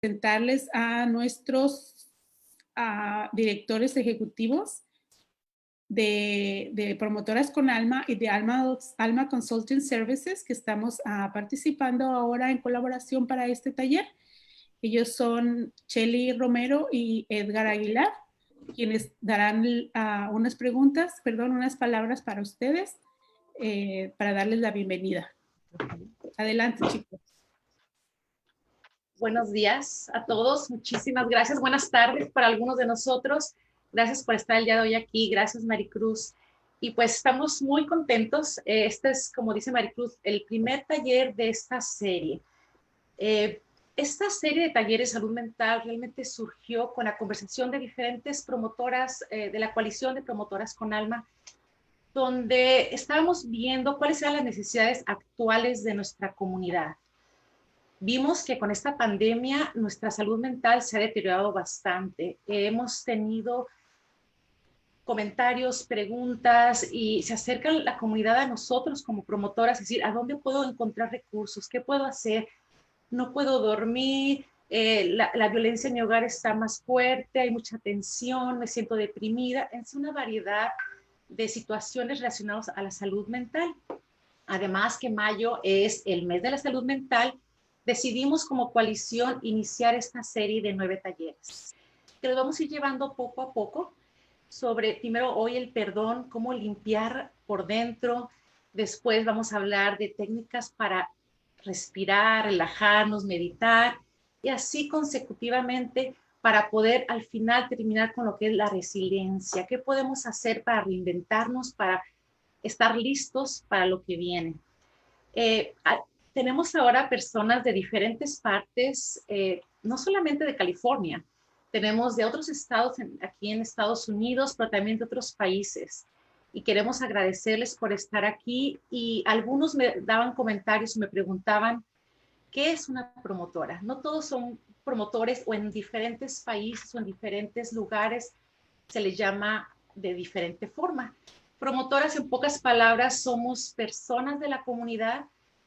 Presentarles a nuestros directores ejecutivos de Promotoras con Alma y de Alma Consulting Services, que estamos participando ahora en colaboración para este taller. Ellos son Chely Romero y Edgar Aguilar, quienes darán unas palabras para ustedes, para darles la bienvenida. Adelante, chicos. Buenos días a todos, muchísimas gracias. Buenas tardes para algunos de nosotros. Gracias por estar el día de hoy aquí. Gracias, Maricruz. Y pues estamos muy contentos. Este es, como dice Maricruz, el primer taller de esta serie. Esta serie de talleres de salud mental realmente surgió con la conversación de diferentes promotoras de la coalición de Promotoras con Alma, donde estábamos viendo cuáles eran las necesidades actuales de nuestra comunidad. Vimos que con esta pandemia nuestra salud mental se ha deteriorado bastante. Hemos tenido comentarios, preguntas y se acerca la comunidad a nosotros como promotoras, es decir, ¿a dónde puedo encontrar recursos? ¿Qué puedo hacer? No puedo dormir, la violencia en mi hogar está más fuerte, hay mucha tensión, me siento deprimida. Es una variedad de situaciones relacionadas a la salud mental. Además que mayo es el mes de la salud mental, decidimos como coalición iniciar esta serie de 9 talleres, que los vamos a ir llevando poco a poco sobre, primero hoy el perdón, cómo limpiar por dentro, después vamos a hablar de técnicas para respirar, relajarnos, meditar, y así consecutivamente para poder al final terminar con lo que es la resiliencia. ¿Qué podemos hacer para reinventarnos, para estar listos para lo que viene? Tenemos ahora personas de diferentes partes, no solamente de California, tenemos de otros estados aquí en Estados Unidos, pero también de otros países. Y queremos agradecerles por estar aquí. Y algunos me daban comentarios y me preguntaban, ¿qué es una promotora? No todos son promotores, o en diferentes países o en diferentes lugares se les llama de diferente forma. Promotoras, en pocas palabras, somos personas de la comunidad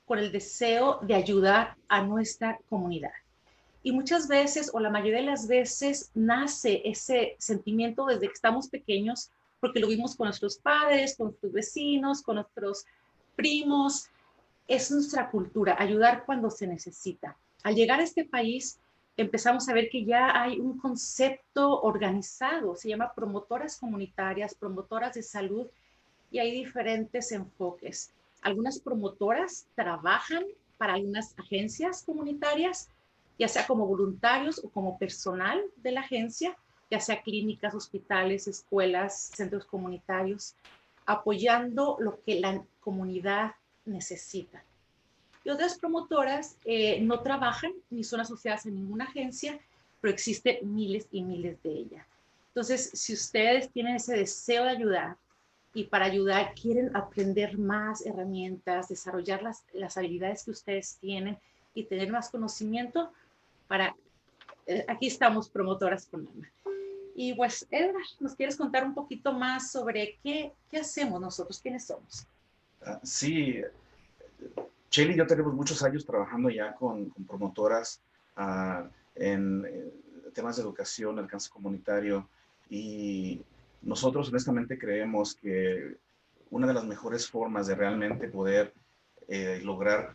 con el deseo de ayudar a nuestra comunidad. Y muchas veces, o la mayoría de las veces, nace ese sentimiento desde que estamos pequeños, porque lo vimos con nuestros padres, con nuestros vecinos, con nuestros primos. Es nuestra cultura, ayudar cuando se necesita. Al llegar a este país, empezamos a ver que ya hay un concepto organizado, se llama promotoras comunitarias, promotoras de salud, y hay diferentes enfoques. Algunas promotoras trabajan para algunas agencias comunitarias, ya sea como voluntarios o como personal de la agencia, ya sea clínicas, hospitales, escuelas, centros comunitarios, apoyando lo que la comunidad necesita. Y otras promotoras no trabajan ni son asociadas a ninguna agencia, pero existen miles y miles de ellas. Entonces, si ustedes tienen ese deseo de ayudar, y para ayudar quieren aprender más herramientas, desarrollar las habilidades que ustedes tienen y tener más conocimiento, aquí estamos, Promotoras con Alma. Y pues, Edgar, ¿nos quieres contar un poquito más sobre qué hacemos nosotros? ¿Quiénes somos? Sí, Chely y yo tenemos muchos años trabajando ya con promotoras en temas de educación, alcance comunitario, y nosotros honestamente creemos que una de las mejores formas de realmente poder lograr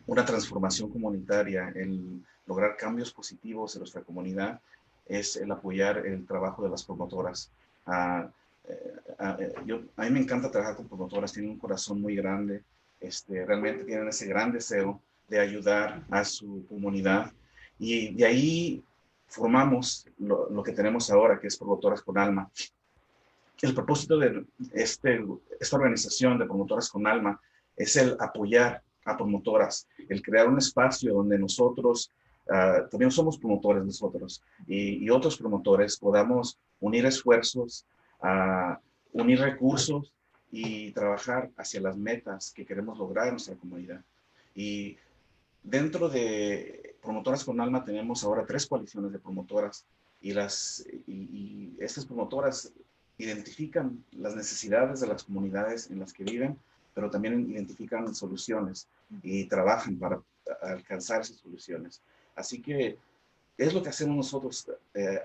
una transformación comunitaria, el lograr cambios positivos en nuestra comunidad, es el apoyar el trabajo de las promotoras. A mí me encanta trabajar con promotoras, tienen un corazón muy grande, realmente tienen ese gran deseo de ayudar a su comunidad, y de ahí formamos lo que tenemos ahora, que es Promotoras con Alma. El propósito de esta organización de Promotoras con Alma es el apoyar a promotoras, el crear un espacio donde nosotros, también somos promotores nosotros, y otros promotores podamos unir esfuerzos, unir recursos y trabajar hacia las metas que queremos lograr en nuestra comunidad. Y dentro de Promotoras con Alma tenemos ahora 3 coaliciones de promotoras, y estas promotoras identifican las necesidades de las comunidades en las que viven, pero también identifican soluciones y trabajan para alcanzar esas soluciones. Así que es lo que hacemos nosotros.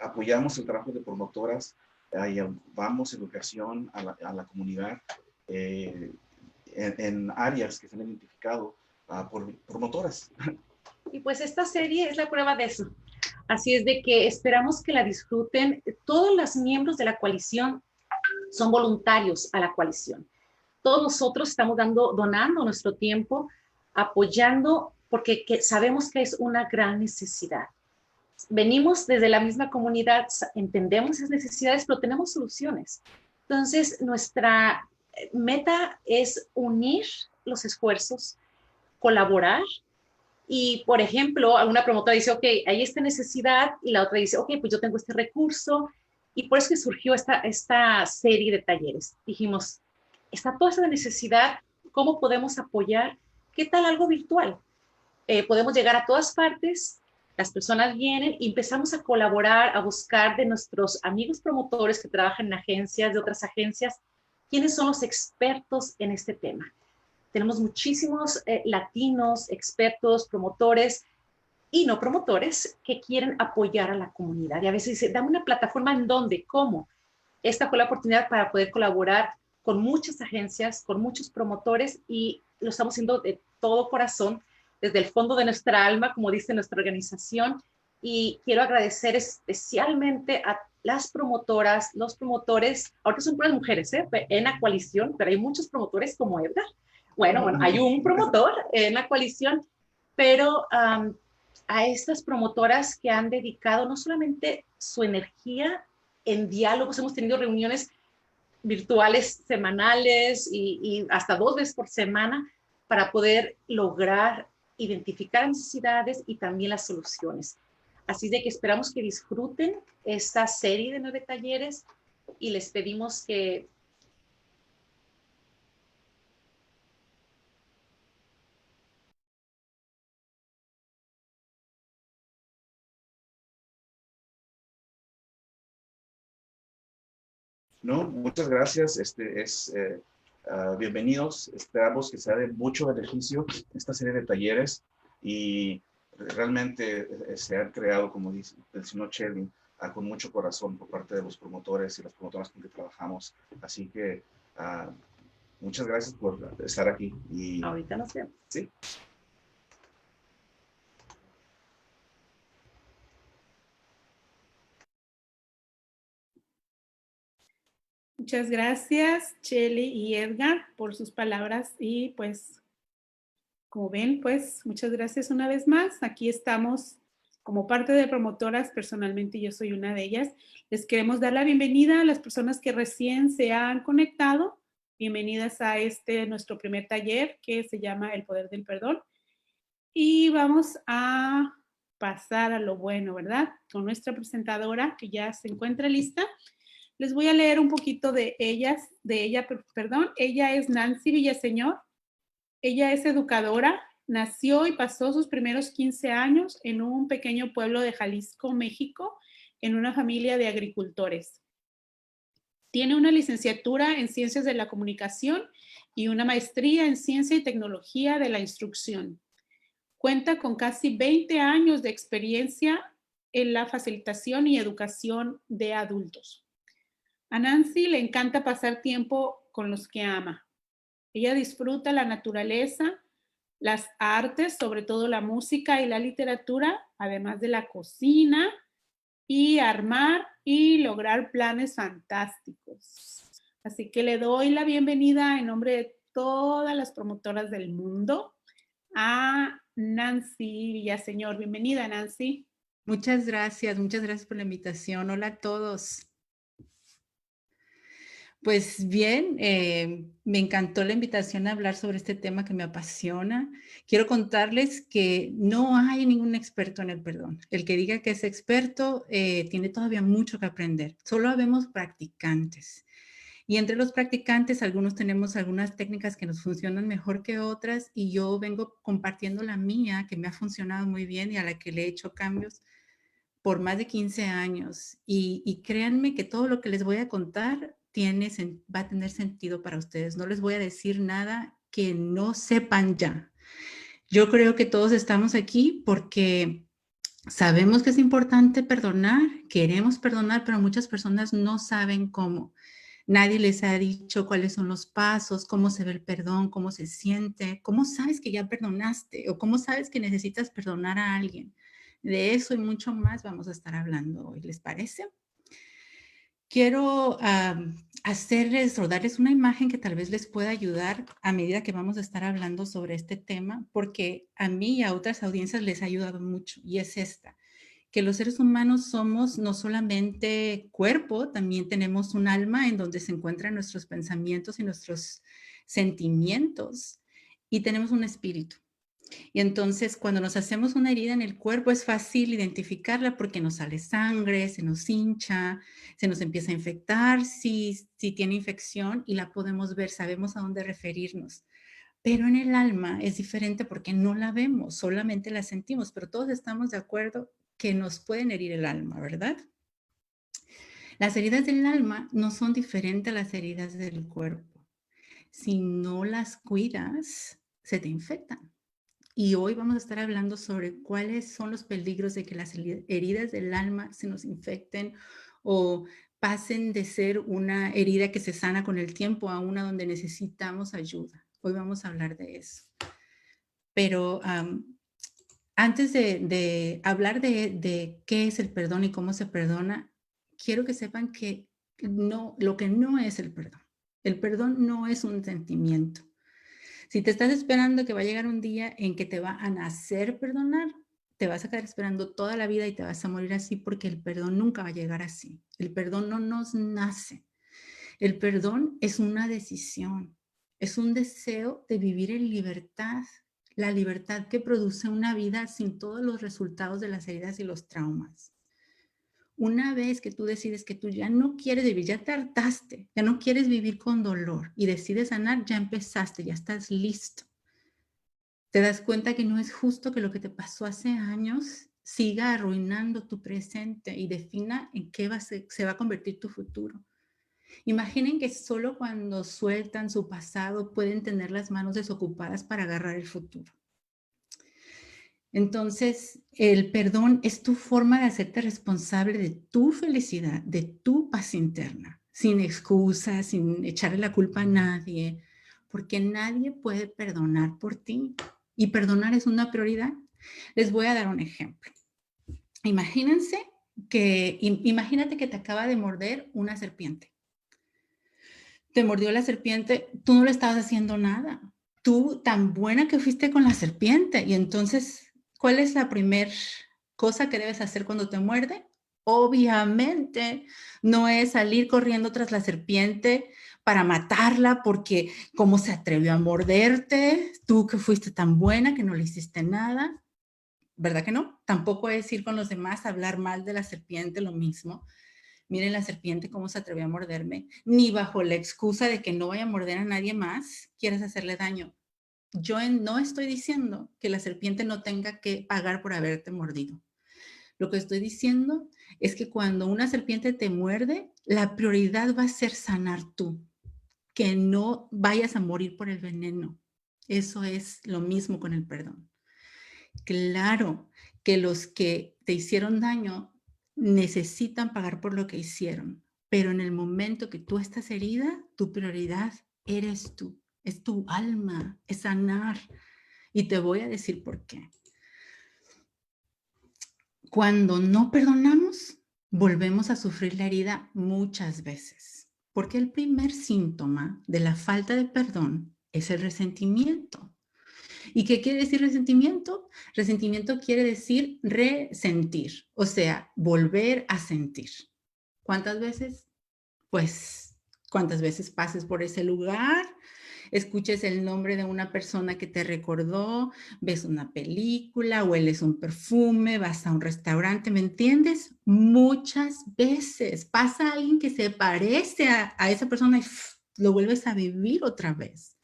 Apoyamos el trabajo de promotoras, llevamos educación a la comunidad en áreas que se han identificado por promotoras. Y pues esta serie es la prueba de eso. Así es de que esperamos que la disfruten. Todos los miembros de la coalición son voluntarios a la coalición. Todos nosotros estamos donando nuestro tiempo, apoyando, porque sabemos que es una gran necesidad. Venimos desde la misma comunidad, entendemos esas necesidades, pero tenemos soluciones. Entonces, nuestra meta es unir los esfuerzos, colaborar. Y, por ejemplo, alguna promotora dice, ok, hay esta necesidad, y la otra dice, ok, pues yo tengo este recurso, y por eso que surgió esta serie de talleres. Dijimos, está toda esa necesidad, ¿cómo podemos apoyar? ¿Qué tal algo virtual? Podemos llegar a todas partes, las personas vienen y empezamos a colaborar, a buscar de nuestros amigos promotores que trabajan en agencias, de otras agencias, quiénes son los expertos en este tema. Tenemos muchísimos latinos, expertos, promotores y no promotores que quieren apoyar a la comunidad. Y a veces dicen, dame una plataforma en dónde, cómo. Esta fue la oportunidad para poder colaborar con muchas agencias, con muchos promotores y lo estamos haciendo de todo corazón, desde el fondo de nuestra alma, como dice nuestra organización. Y quiero agradecer especialmente a las promotoras, los promotores, ahorita son puras mujeres, en la coalición, pero hay muchos promotores como Edgar. Bueno, hay un promotor en la coalición, pero a estas promotoras que han dedicado no solamente su energía en diálogos, hemos tenido reuniones virtuales semanales y hasta 2 veces por semana para poder lograr identificar necesidades y también las soluciones. Así de que esperamos que disfruten esta serie de 9 talleres y les pedimos que No, muchas gracias. Bienvenidos. Esperamos que sea de mucho beneficio esta serie de talleres y realmente se han creado, como dice el señor Chelly, con mucho corazón por parte de los promotores y las promotoras con que trabajamos. Así que muchas gracias por estar aquí. Y, ahorita nos vemos. Sí. Muchas gracias, Chelly y Edgar, por sus palabras y pues, como ven, pues muchas gracias una vez más. Aquí estamos como parte de promotoras, personalmente yo soy una de ellas. Les queremos dar la bienvenida a las personas que recién se han conectado. Bienvenidas a nuestro primer taller que se llama El Poder del Perdón. Y vamos a pasar a lo bueno, ¿verdad? Con nuestra presentadora que ya se encuentra lista. Les voy a leer un poquito de ella. Ella es Nancy Villaseñor. Ella es educadora, nació y pasó sus primeros 15 años en un pequeño pueblo de Jalisco, México, en una familia de agricultores. Tiene una licenciatura en Ciencias de la Comunicación y una maestría en Ciencia y Tecnología de la Instrucción. Cuenta con casi 20 años de experiencia en la facilitación y educación de adultos. A Nancy le encanta pasar tiempo con los que ama. Ella disfruta la naturaleza, las artes, sobre todo la música y la literatura, además de la cocina y armar y lograr planes fantásticos. Así que le doy la bienvenida en nombre de todas las promotoras del mundo a Nancy Villaseñor. Bienvenida, Nancy. Muchas gracias por la invitación. Hola a todos. Pues bien, me encantó la invitación a hablar sobre este tema que me apasiona. Quiero contarles que no hay ningún experto en el perdón. El que diga que es experto tiene todavía mucho que aprender. Solo habemos practicantes. Y entre los practicantes, algunos tenemos algunas técnicas que nos funcionan mejor que otras y yo vengo compartiendo la mía, que me ha funcionado muy bien y a la que le he hecho cambios por más de 15 años. Y créanme que todo lo que les voy a contar va a tener sentido para ustedes. No les voy a decir nada que no sepan ya. Yo creo que todos estamos aquí porque Sabemos que es importante perdonar, queremos perdonar, pero muchas personas no saben cómo. Nadie les ha dicho cuáles son los pasos, cómo se ve el perdón, cómo se siente, cómo sabes que ya perdonaste o cómo sabes que necesitas perdonar a alguien. De eso y mucho más vamos a estar hablando hoy, ¿les parece? Quiero hacerles o darles una imagen que tal vez les pueda ayudar a medida que vamos a estar hablando sobre este tema, porque a mí y a otras audiencias les ha ayudado mucho, y es esta, que los seres humanos somos no solamente cuerpo, también tenemos un alma en donde se encuentran nuestros pensamientos y nuestros sentimientos, y tenemos un espíritu. Y entonces, cuando nos hacemos una herida en el cuerpo, es fácil identificarla porque nos sale sangre, se nos hincha, se nos empieza a infectar si tiene infección y la podemos ver, sabemos a dónde referirnos. Pero en el alma es diferente porque no la vemos, solamente la sentimos, pero todos estamos de acuerdo que nos pueden herir el alma, ¿verdad? Las heridas del alma no son diferentes a las heridas del cuerpo. Si no las cuidas, se te infectan. Y hoy vamos a estar hablando sobre cuáles son los peligros de que las heridas del alma se nos infecten o pasen de ser una herida que se sana con el tiempo a una donde necesitamos ayuda. Hoy vamos a hablar de eso. Pero antes de hablar de qué es el perdón y cómo se perdona, quiero que sepan que no, lo que no es el perdón. El perdón no es un sentimiento. Si te estás esperando que va a llegar un día en que te va a nacer perdonar, te vas a quedar esperando toda la vida y te vas a morir así porque el perdón nunca va a llegar así. El perdón no nos nace. El perdón es una decisión, es un deseo de vivir en libertad, la libertad que produce una vida sin todos los resultados de las heridas y los traumas. Una vez que tú decides que tú ya no quieres vivir, ya te hartaste, ya no quieres vivir con dolor y decides sanar, ya empezaste, ya estás listo. Te das cuenta que no es justo que lo que te pasó hace años siga arruinando tu presente y defina en qué se va a convertir tu futuro. Imaginen que solo cuando sueltan su pasado pueden tener las manos desocupadas para agarrar el futuro. Entonces, el perdón es tu forma de hacerte responsable de tu felicidad, de tu paz interna, sin excusas, sin echarle la culpa a nadie, porque nadie puede perdonar por ti. Y perdonar es una prioridad. Les voy a dar un ejemplo. Imagínate que te acaba de morder una serpiente. Te mordió la serpiente, tú no le estabas haciendo nada. Tú tan buena que fuiste con la serpiente. Y entonces, ¿cuál es la primera cosa que debes hacer cuando te muerde? Obviamente no es salir corriendo tras la serpiente para matarla porque cómo se atrevió a morderte, tú que fuiste tan buena que no le hiciste nada, ¿verdad que no? Tampoco es ir con los demás a hablar mal de la serpiente, lo mismo. Miren la serpiente cómo se atrevió a morderme, ni bajo la excusa de que no vaya a morder a nadie más, quieres hacerle daño. Yo no estoy diciendo que la serpiente no tenga que pagar por haberte mordido. Lo que estoy diciendo es que cuando una serpiente te muerde, la prioridad va a ser sanar tú, que no vayas a morir por el veneno. Eso es lo mismo con el perdón. Claro que los que te hicieron daño necesitan pagar por lo que hicieron, pero en el momento que tú estás herida, tu prioridad eres tú, es tu alma, es sanar. Y te voy a decir por qué. Cuando no perdonamos, volvemos a sufrir la herida muchas veces, porque el primer síntoma de la falta de perdón es el resentimiento. ¿Y qué quiere decir resentimiento? Resentimiento quiere decir resentir, o sea, volver a sentir. ¿Cuántas veces? Pues, ¿cuántas veces pases por ese lugar? Escuches el nombre de una persona que te recordó, ves una película, hueles un perfume, vas a un restaurante, ¿me entiendes? Muchas veces pasa alguien que se parece a esa persona y lo vuelves a vivir otra vez.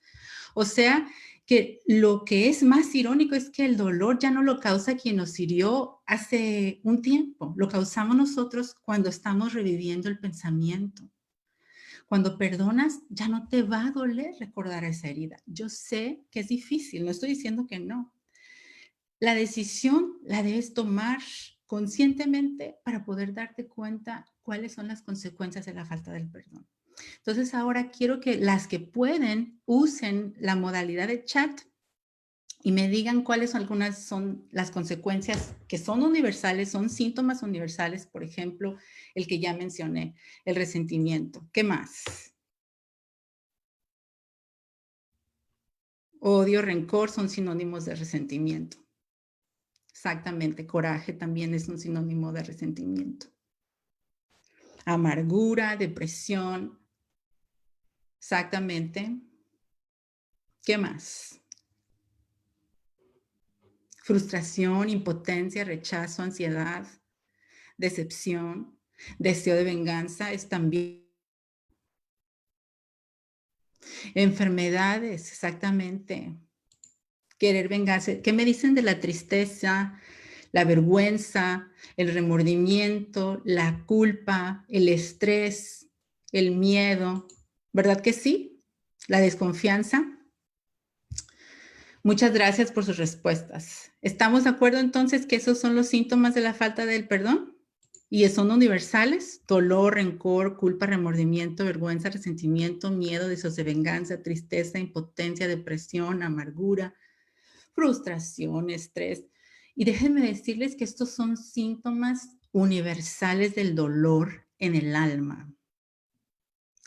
O sea, que lo que es más irónico es que el dolor ya no lo causa quien nos hirió hace un tiempo, lo causamos nosotros cuando estamos reviviendo el pensamiento. Cuando perdonas, ya no te va a doler recordar esa herida. Yo sé que es difícil, no estoy diciendo que no, La decisión la debes tomar conscientemente para poder darte cuenta cuáles son las consecuencias de la falta del perdón. Entonces, ahora quiero que las que pueden usen la modalidad de chat y me digan cuáles algunas son las consecuencias que son universales, son síntomas universales, por ejemplo, el que ya mencioné, el resentimiento. ¿Qué más? Odio, rencor son sinónimos de resentimiento. Exactamente, coraje también es un sinónimo de resentimiento. Amargura, depresión, exactamente. ¿Qué más? Frustración, impotencia, rechazo, ansiedad, decepción, deseo de venganza es también. Enfermedades, exactamente. Querer vengarse. ¿Qué me dicen de la tristeza, la vergüenza, el remordimiento, la culpa, el estrés, el miedo? ¿Verdad que sí? La desconfianza. Muchas gracias por sus respuestas. ¿Estamos de acuerdo entonces que esos son los síntomas de la falta del perdón? Y son universales: dolor, rencor, culpa, remordimiento, vergüenza, resentimiento, miedo, deseos de venganza, tristeza, impotencia, depresión, amargura, frustración, estrés. Y déjenme decirles que estos son síntomas universales del dolor en el alma.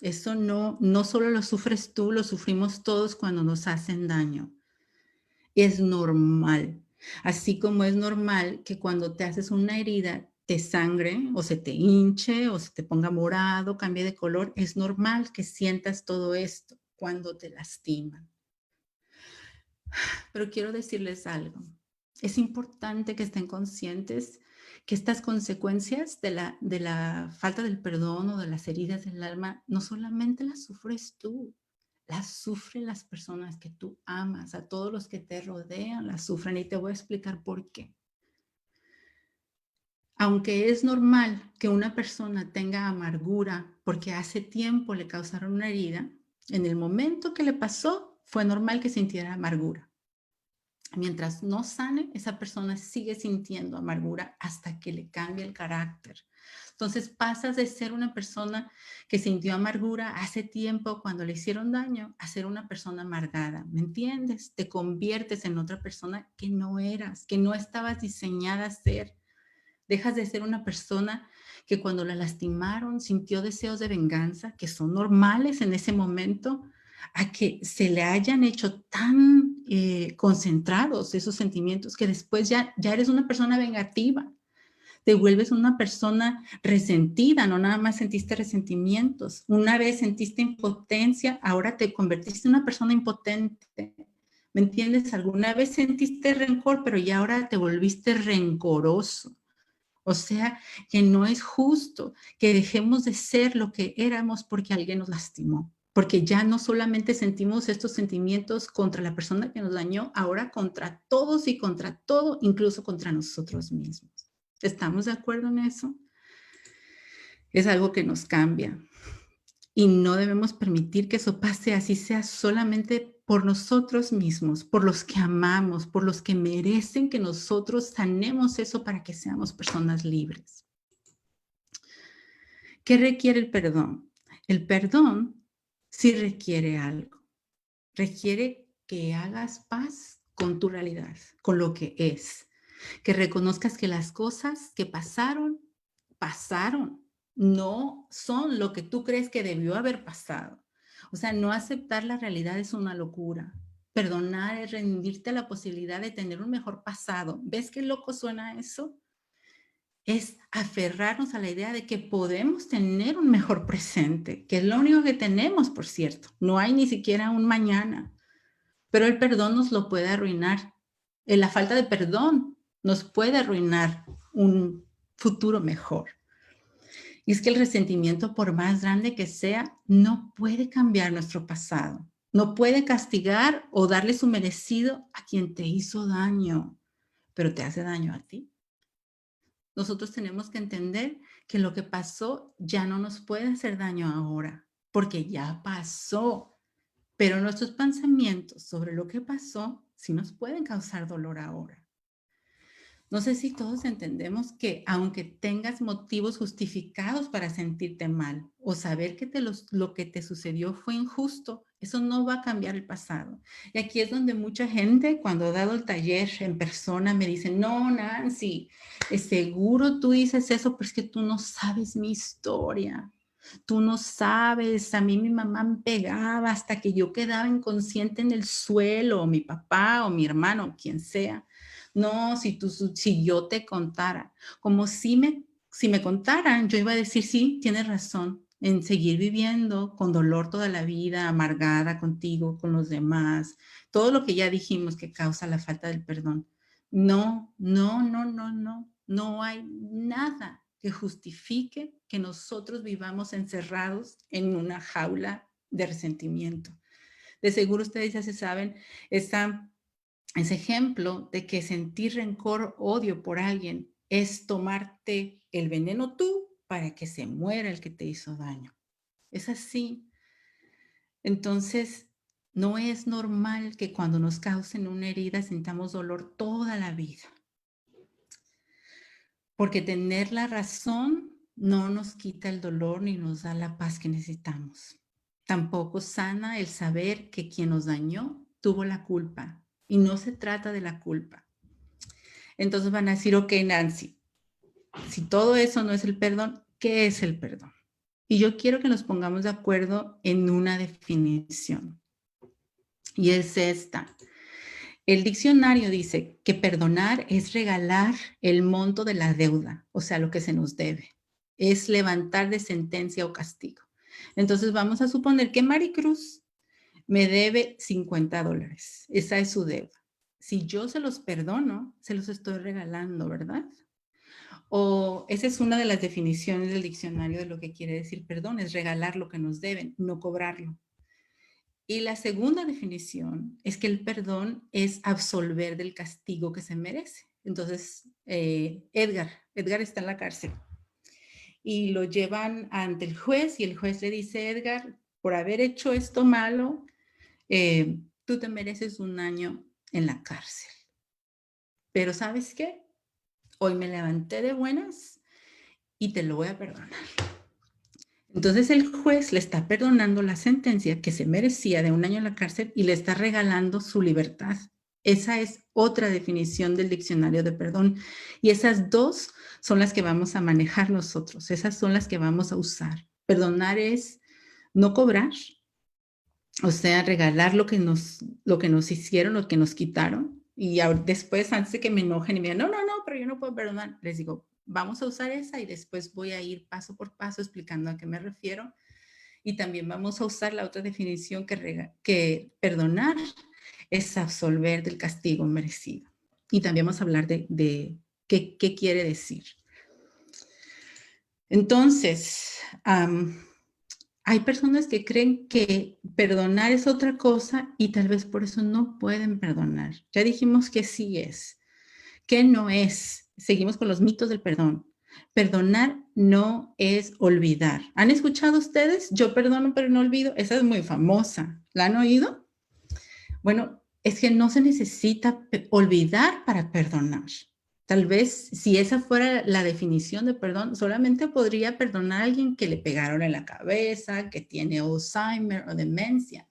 Eso no solo lo sufres tú, lo sufrimos todos cuando nos hacen daño. Es normal. Así como es normal que cuando te haces una herida te sangre o se te hinche o se te ponga morado, cambie de color, es normal que sientas todo esto cuando te lastiman. Pero quiero decirles algo. Es importante que estén conscientes que estas consecuencias de la falta del perdón o de las heridas del alma no solamente las sufres tú, las sufren las personas que tú amas, a todos los que te rodean las sufren, y te voy a explicar por qué. Aunque es normal que una persona tenga amargura porque hace tiempo le causaron una herida, en el momento que le pasó fue normal que sintiera amargura. Mientras no sane, esa persona sigue sintiendo amargura hasta que le cambie el carácter. Entonces pasas de ser una persona que sintió amargura hace tiempo cuando le hicieron daño a ser una persona amargada, ¿me entiendes? Te conviertes en otra persona que no eras, que no estabas diseñada a ser. Dejas de ser una persona que cuando la lastimaron sintió deseos de venganza, que son normales en ese momento, a que se le hayan hecho tan concentrados esos sentimientos que después ya eres una persona vengativa. Te vuelves una persona resentida, no nada más sentiste resentimientos. Una vez sentiste impotencia, ahora te convertiste en una persona impotente. ¿Me entiendes? Alguna vez sentiste rencor, pero ya ahora te volviste rencoroso. O sea, que no es justo que dejemos de ser lo que éramos porque alguien nos lastimó. Porque ya no solamente sentimos estos sentimientos contra la persona que nos dañó, ahora contra todos y contra todo, incluso contra nosotros mismos. ¿Estamos de acuerdo en eso? Es algo que nos cambia. Y no debemos permitir que eso pase, así sea solamente por nosotros mismos, por los que amamos, por los que merecen que nosotros sanemos eso para que seamos personas libres. ¿Qué requiere el perdón? El perdón sí requiere algo. Requiere que hagas paz con tu realidad, con lo que es. Que reconozcas que las cosas que pasaron, pasaron. No son lo que tú crees que debió haber pasado. O sea, no aceptar la realidad es una locura. Perdonar es rendirte a la posibilidad de tener un mejor pasado. ¿Ves qué loco suena eso? Es aferrarnos a la idea de que podemos tener un mejor presente, que es lo único que tenemos, por cierto. No hay ni siquiera un mañana, pero el perdón nos lo puede arruinar. La falta de perdón nos puede arruinar un futuro mejor. Y es que el resentimiento, por más grande que sea, no puede cambiar nuestro pasado. No puede castigar o darle su merecido a quien te hizo daño, pero te hace daño a ti. Nosotros tenemos que entender que lo que pasó ya no nos puede hacer daño ahora, porque ya pasó. Pero nuestros pensamientos sobre lo que pasó sí nos pueden causar dolor ahora. No sé si todos entendemos que aunque tengas motivos justificados para sentirte mal o saber que lo que te sucedió fue injusto, eso no va a cambiar el pasado. Y aquí es donde mucha gente, cuando he dado el taller en persona, me dice, no, Nancy, es seguro tú dices eso, pero es que tú no sabes mi historia. Tú no sabes, a mí mi mamá me pegaba hasta que yo quedaba inconsciente en el suelo, o mi papá o mi hermano, quien sea. No, si yo te contara, como si me contaran, yo iba a decir, sí, tienes razón, en seguir viviendo con dolor toda la vida, amargada contigo, con los demás, todo lo que ya dijimos que causa la falta del perdón. No, no, no, no, no, no hay nada que justifique que nosotros vivamos encerrados en una jaula de resentimiento. De seguro ustedes ya se saben ese ejemplo de que sentir rencor, odio por alguien es tomarte el veneno tú para que se muera el que te hizo daño. Es así. Entonces, no es normal que cuando nos causen una herida sintamos dolor toda la vida. Porque tener la razón no nos quita el dolor ni nos da la paz que necesitamos. Tampoco sana el saber que quien nos dañó tuvo la culpa. Y no se trata de la culpa. Entonces van a decir, ok, Nancy, si todo eso no es el perdón, ¿qué es el perdón? Y yo quiero que nos pongamos de acuerdo en una definición. Y es esta. El diccionario dice que perdonar es regalar el monto de la deuda, o sea, lo que se nos debe. Es levantar de sentencia o castigo. Entonces vamos a suponer que Maricruz me debe $50. Esa es su deuda. Si yo se los perdono, se los estoy regalando, ¿verdad? O esa es una de las definiciones del diccionario de lo que quiere decir perdón, es regalar lo que nos deben, no cobrarlo. Y la segunda definición es que el perdón es absolver del castigo que se merece. Entonces, Edgar está en la cárcel y lo llevan ante el juez y el juez le dice, Edgar, por haber hecho esto malo, tú te mereces 1 año en la cárcel. Pero ¿sabes qué? Hoy me levanté de buenas y te lo voy a perdonar. Entonces el juez le está perdonando la sentencia que se merecía de 1 año en la cárcel y le está regalando su libertad. Esa es otra definición del diccionario de perdón. Y esas dos son las que vamos a manejar nosotros. Esas son las que vamos a usar. Perdonar es no cobrar, o sea, regalar lo que nos hicieron, lo que nos quitaron. Y después, antes de que me enojen y me digan, no, pero yo no puedo perdonar, les digo, vamos a usar esa y después voy a ir paso por paso explicando a qué me refiero. Y también vamos a usar la otra definición que perdonar es absolver del castigo merecido. Y también vamos a hablar de qué quiere decir. Entonces, hay personas que creen que perdonar es otra cosa y tal vez por eso no pueden perdonar. Ya dijimos que sí es, que no es. Seguimos con los mitos del perdón. Perdonar no es olvidar. ¿Han escuchado ustedes? Yo perdono pero no olvido. Esa es muy famosa. ¿La han oído? Bueno, es que no se necesita olvidar para perdonar. Tal vez si esa fuera la definición de perdón, solamente podría perdonar a alguien que le pegaron en la cabeza, que tiene Alzheimer o demencia.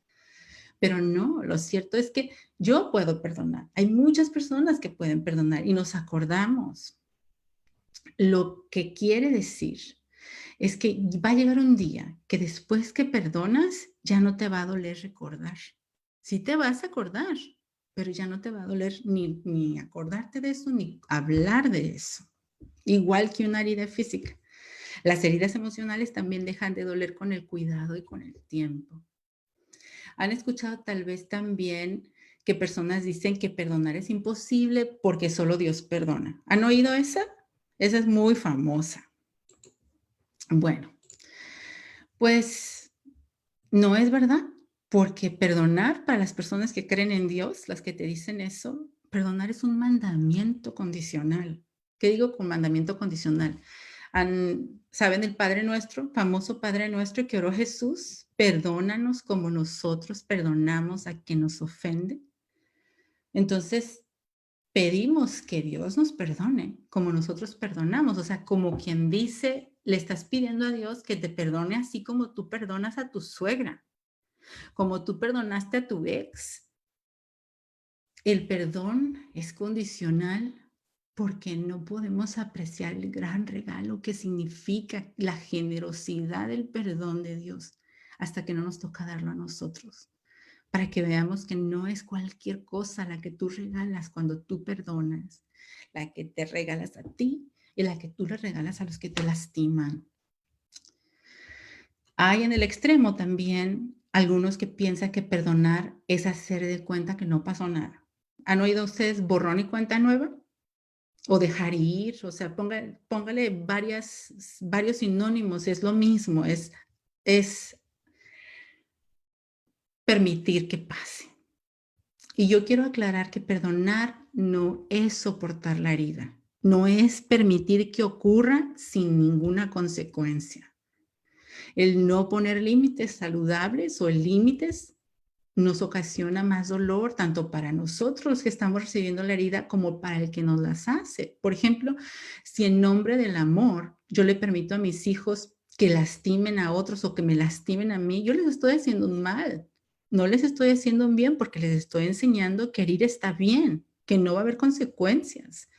Pero no, lo cierto es que yo puedo perdonar. Hay muchas personas que pueden perdonar y nos acordamos. Lo que quiere decir es que va a llegar un día que después que perdonas ya no te va a doler recordar. Sí te vas a acordar, pero ya no te va a doler ni acordarte de eso, ni hablar de eso. Igual que una herida física. Las heridas emocionales también dejan de doler con el cuidado y con el tiempo. Han escuchado tal vez también que personas dicen que perdonar es imposible porque solo Dios perdona. ¿Han oído esa? Esa es muy famosa. Bueno, pues no es verdad, porque perdonar para las personas que creen en Dios, las que te dicen eso, perdonar es un mandamiento condicional. ¿Qué digo con mandamiento condicional? ¿Saben el Padre Nuestro, famoso Padre Nuestro que oró Jesús? Perdónanos como nosotros perdonamos a quien nos ofende. Entonces, pedimos que Dios nos perdone como nosotros perdonamos. O sea, como quien dice, le estás pidiendo a Dios que te perdone así como tú perdonas a tu suegra, como tú perdonaste a tu ex. El perdón es condicional porque no podemos apreciar el gran regalo que significa la generosidad del perdón de Dios hasta que no nos toca darlo a nosotros. Para que veamos que no es cualquier cosa la que tú regalas cuando tú perdonas, la que te regalas a ti y la que tú le regalas a los que te lastiman. Hay en el extremo también algunos que piensan que perdonar es hacer de cuenta que no pasó nada. ¿Han oído ustedes borrón y cuenta nueva? O dejar ir, o sea, póngale varios sinónimos, es lo mismo, es permitir que pase. Y yo quiero aclarar que perdonar no es soportar la herida, no es permitir que ocurra sin ninguna consecuencia. El no poner límites saludables o límites nos ocasiona más dolor, tanto para nosotros que estamos recibiendo la herida como para el que nos las hace. Por ejemplo, si en nombre del amor yo le permito a mis hijos que lastimen a otros o que me lastimen a mí, yo les estoy haciendo un mal. No les estoy haciendo un bien porque les estoy enseñando que herir está bien, que no va a haber consecuencias.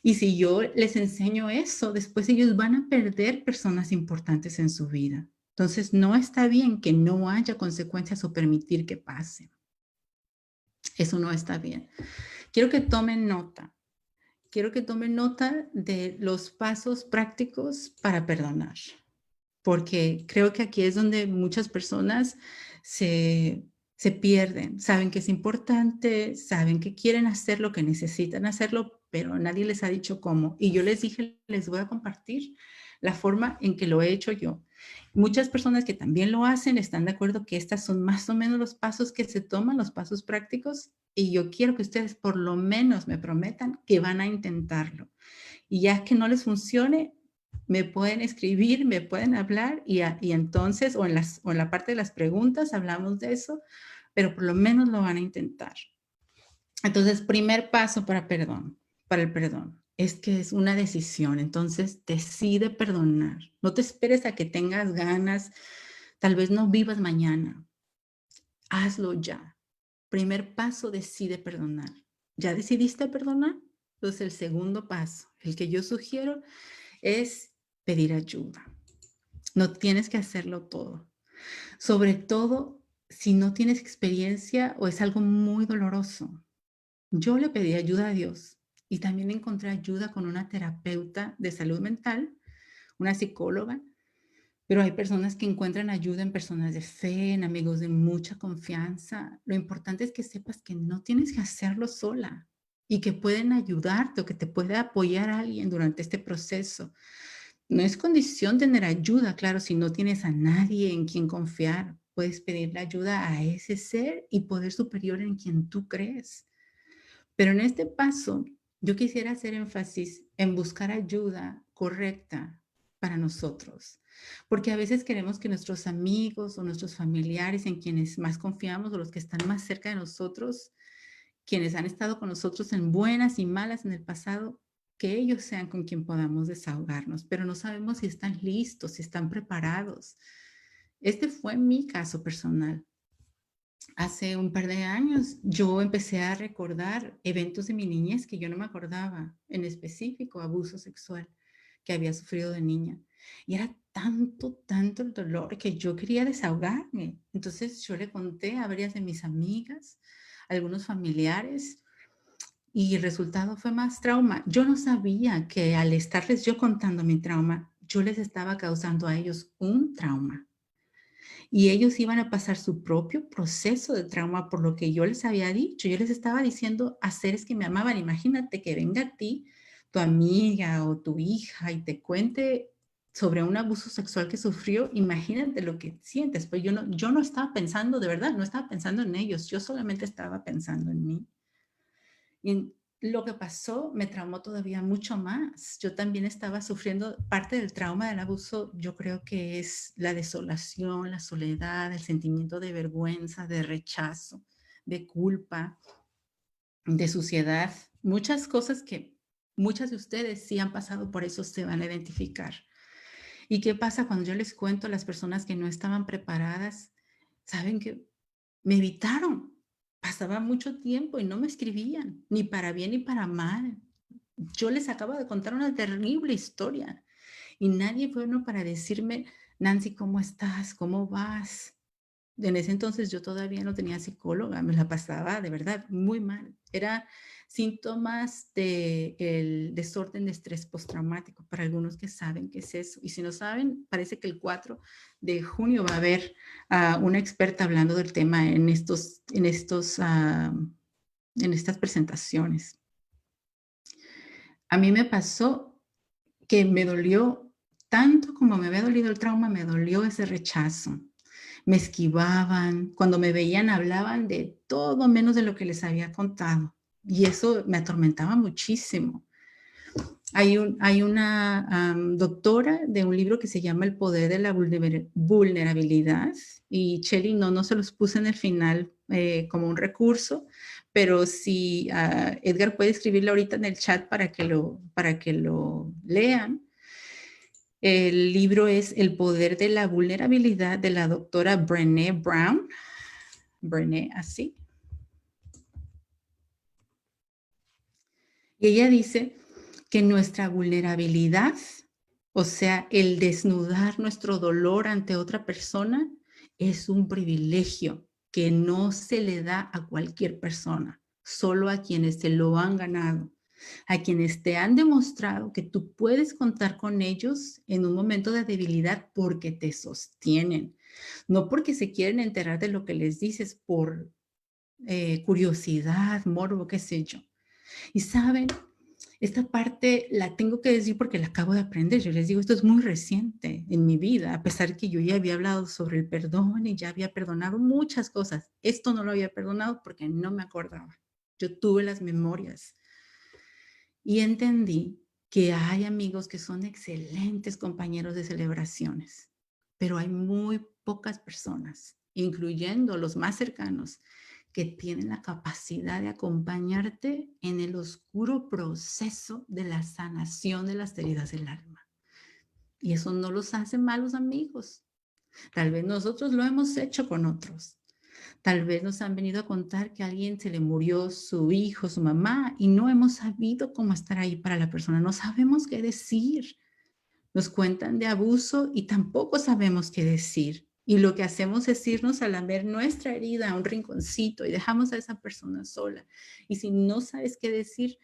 Y si yo les enseño eso, después ellos van a perder personas importantes en su vida. Entonces, no está bien que no haya consecuencias o permitir que pase. Eso no está bien. Quiero que tomen nota. Quiero que tomen nota de los pasos prácticos para perdonar, porque creo que aquí es donde muchas personas se pierden. Saben que es importante, saben que quieren hacer lo que necesitan hacerlo, pero nadie les ha dicho cómo. Y yo les dije, les voy a compartir la forma en que lo he hecho yo. Muchas personas que también lo hacen están de acuerdo que estas son más o menos los pasos que se toman, los pasos prácticos, y yo quiero que ustedes por lo menos me prometan que van a intentarlo. Y ya que no les funcione, me pueden escribir, me pueden hablar y entonces, o en la parte de las preguntas hablamos de eso, pero por lo menos lo van a intentar. Entonces, primer paso para el perdón, es que es una decisión. Entonces, decide perdonar. No te esperes a que tengas ganas. Tal vez no vivas mañana. Hazlo ya. Primer paso, decide perdonar. ¿Ya decidiste perdonar? Entonces, el segundo paso, el que yo sugiero, es pedir ayuda. No tienes que hacerlo todo. Sobre todo si no tienes experiencia o es algo muy doloroso. Yo le pedí ayuda a Dios y también encontré ayuda con una terapeuta de salud mental, una psicóloga, pero hay personas que encuentran ayuda en personas de fe, en amigos de mucha confianza. Lo importante es que sepas que no tienes que hacerlo sola y que pueden ayudarte o que te puede apoyar alguien durante este proceso. No es condición tener ayuda, claro, si no tienes a nadie en quien confiar, puedes pedirle ayuda a ese ser y poder superior en quien tú crees. Pero en este paso, yo quisiera hacer énfasis en buscar ayuda correcta para nosotros, porque a veces queremos que nuestros amigos o nuestros familiares en quienes más confiamos o los que están más cerca de nosotros, quienes han estado con nosotros en buenas y malas en el pasado, que ellos sean con quien podamos desahogarnos, pero no sabemos si están listos, si están preparados. Este fue mi caso personal. Hace un par de años yo empecé a recordar eventos de mi niñez que yo no me acordaba, en específico abuso sexual que había sufrido de niña. Y era tanto el dolor que yo quería desahogarme. Entonces yo le conté a varias de mis amigas, a algunos familiares, y el resultado fue más trauma. Yo no sabía que al estarles yo contando mi trauma, yo les estaba causando a ellos un trauma. Y ellos iban a pasar su propio proceso de trauma por lo que yo les había dicho. Yo les estaba diciendo a seres que me amaban. Imagínate que venga a ti tu amiga o tu hija y te cuente sobre un abuso sexual que sufrió. Imagínate lo que sientes. Pues yo no estaba pensando, de verdad, no estaba pensando en ellos. Yo solamente estaba pensando en mí. Y lo que pasó me traumó todavía mucho más. Yo también estaba sufriendo parte del trauma del abuso. Yo creo que es la desolación, la soledad, el sentimiento de vergüenza, de rechazo, de culpa. de suciedad, muchas cosas que muchas de ustedes sí han pasado por eso, se van a identificar. ¿Y qué pasa cuando yo les cuento a las personas que no estaban preparadas? Saben que me evitaron. Pasaba mucho tiempo y no me escribían, ni para bien ni para mal. Yo les acabo de contar una terrible historia y nadie fue bueno para decirme, Nancy, ¿cómo estás? ¿Cómo vas? En ese entonces yo todavía no tenía psicóloga, me la pasaba de verdad muy mal. Era síntomas del desorden de estrés postraumático, para algunos que saben qué es eso. Y si no saben, parece que el 4 de junio va a haber una experta hablando del tema en estas presentaciones. A mí me pasó que me dolió tanto como me había dolido el trauma, me dolió ese rechazo. Me esquivaban, cuando me veían hablaban de todo menos de lo que les había contado. Y eso me atormentaba muchísimo. Hay una doctora de un libro que se llama El poder de la vulnerabilidad y Shelley no se los puse en el final como un recurso, pero si Edgar puede escribirlo ahorita en el chat para que lo lean. El libro es El poder de la vulnerabilidad de la doctora Brené Brown. Brené, así. Y ella dice que nuestra vulnerabilidad, o sea, el desnudar nuestro dolor ante otra persona, es un privilegio que no se le da a cualquier persona, solo a quienes se lo han ganado, a quienes te han demostrado que tú puedes contar con ellos en un momento de debilidad porque te sostienen, no porque se quieren enterar de lo que les dices por curiosidad, morbo, qué sé yo. Y saben, esta parte la tengo que decir porque la acabo de aprender. Yo les digo, esto es muy reciente en mi vida, a pesar que yo ya había hablado sobre el perdón y ya había perdonado muchas cosas. Esto no lo había perdonado porque no me acordaba. Yo tuve las memorias y entendí que hay amigos que son excelentes compañeros de celebraciones, pero hay muy pocas personas, incluyendo los más cercanos, que tienen la capacidad de acompañarte en el oscuro proceso de la sanación de las heridas del alma. Y eso no los hace malos amigos. Tal vez nosotros lo hemos hecho con otros. Tal vez nos han venido a contar que a alguien se le murió su hijo, su mamá, y no hemos sabido cómo estar ahí para la persona. No sabemos qué decir. Nos cuentan de abuso y tampoco sabemos qué decir. Y lo que hacemos es irnos a lamer nuestra herida a un rinconcito y dejamos a esa persona sola. Y si no sabes qué decir,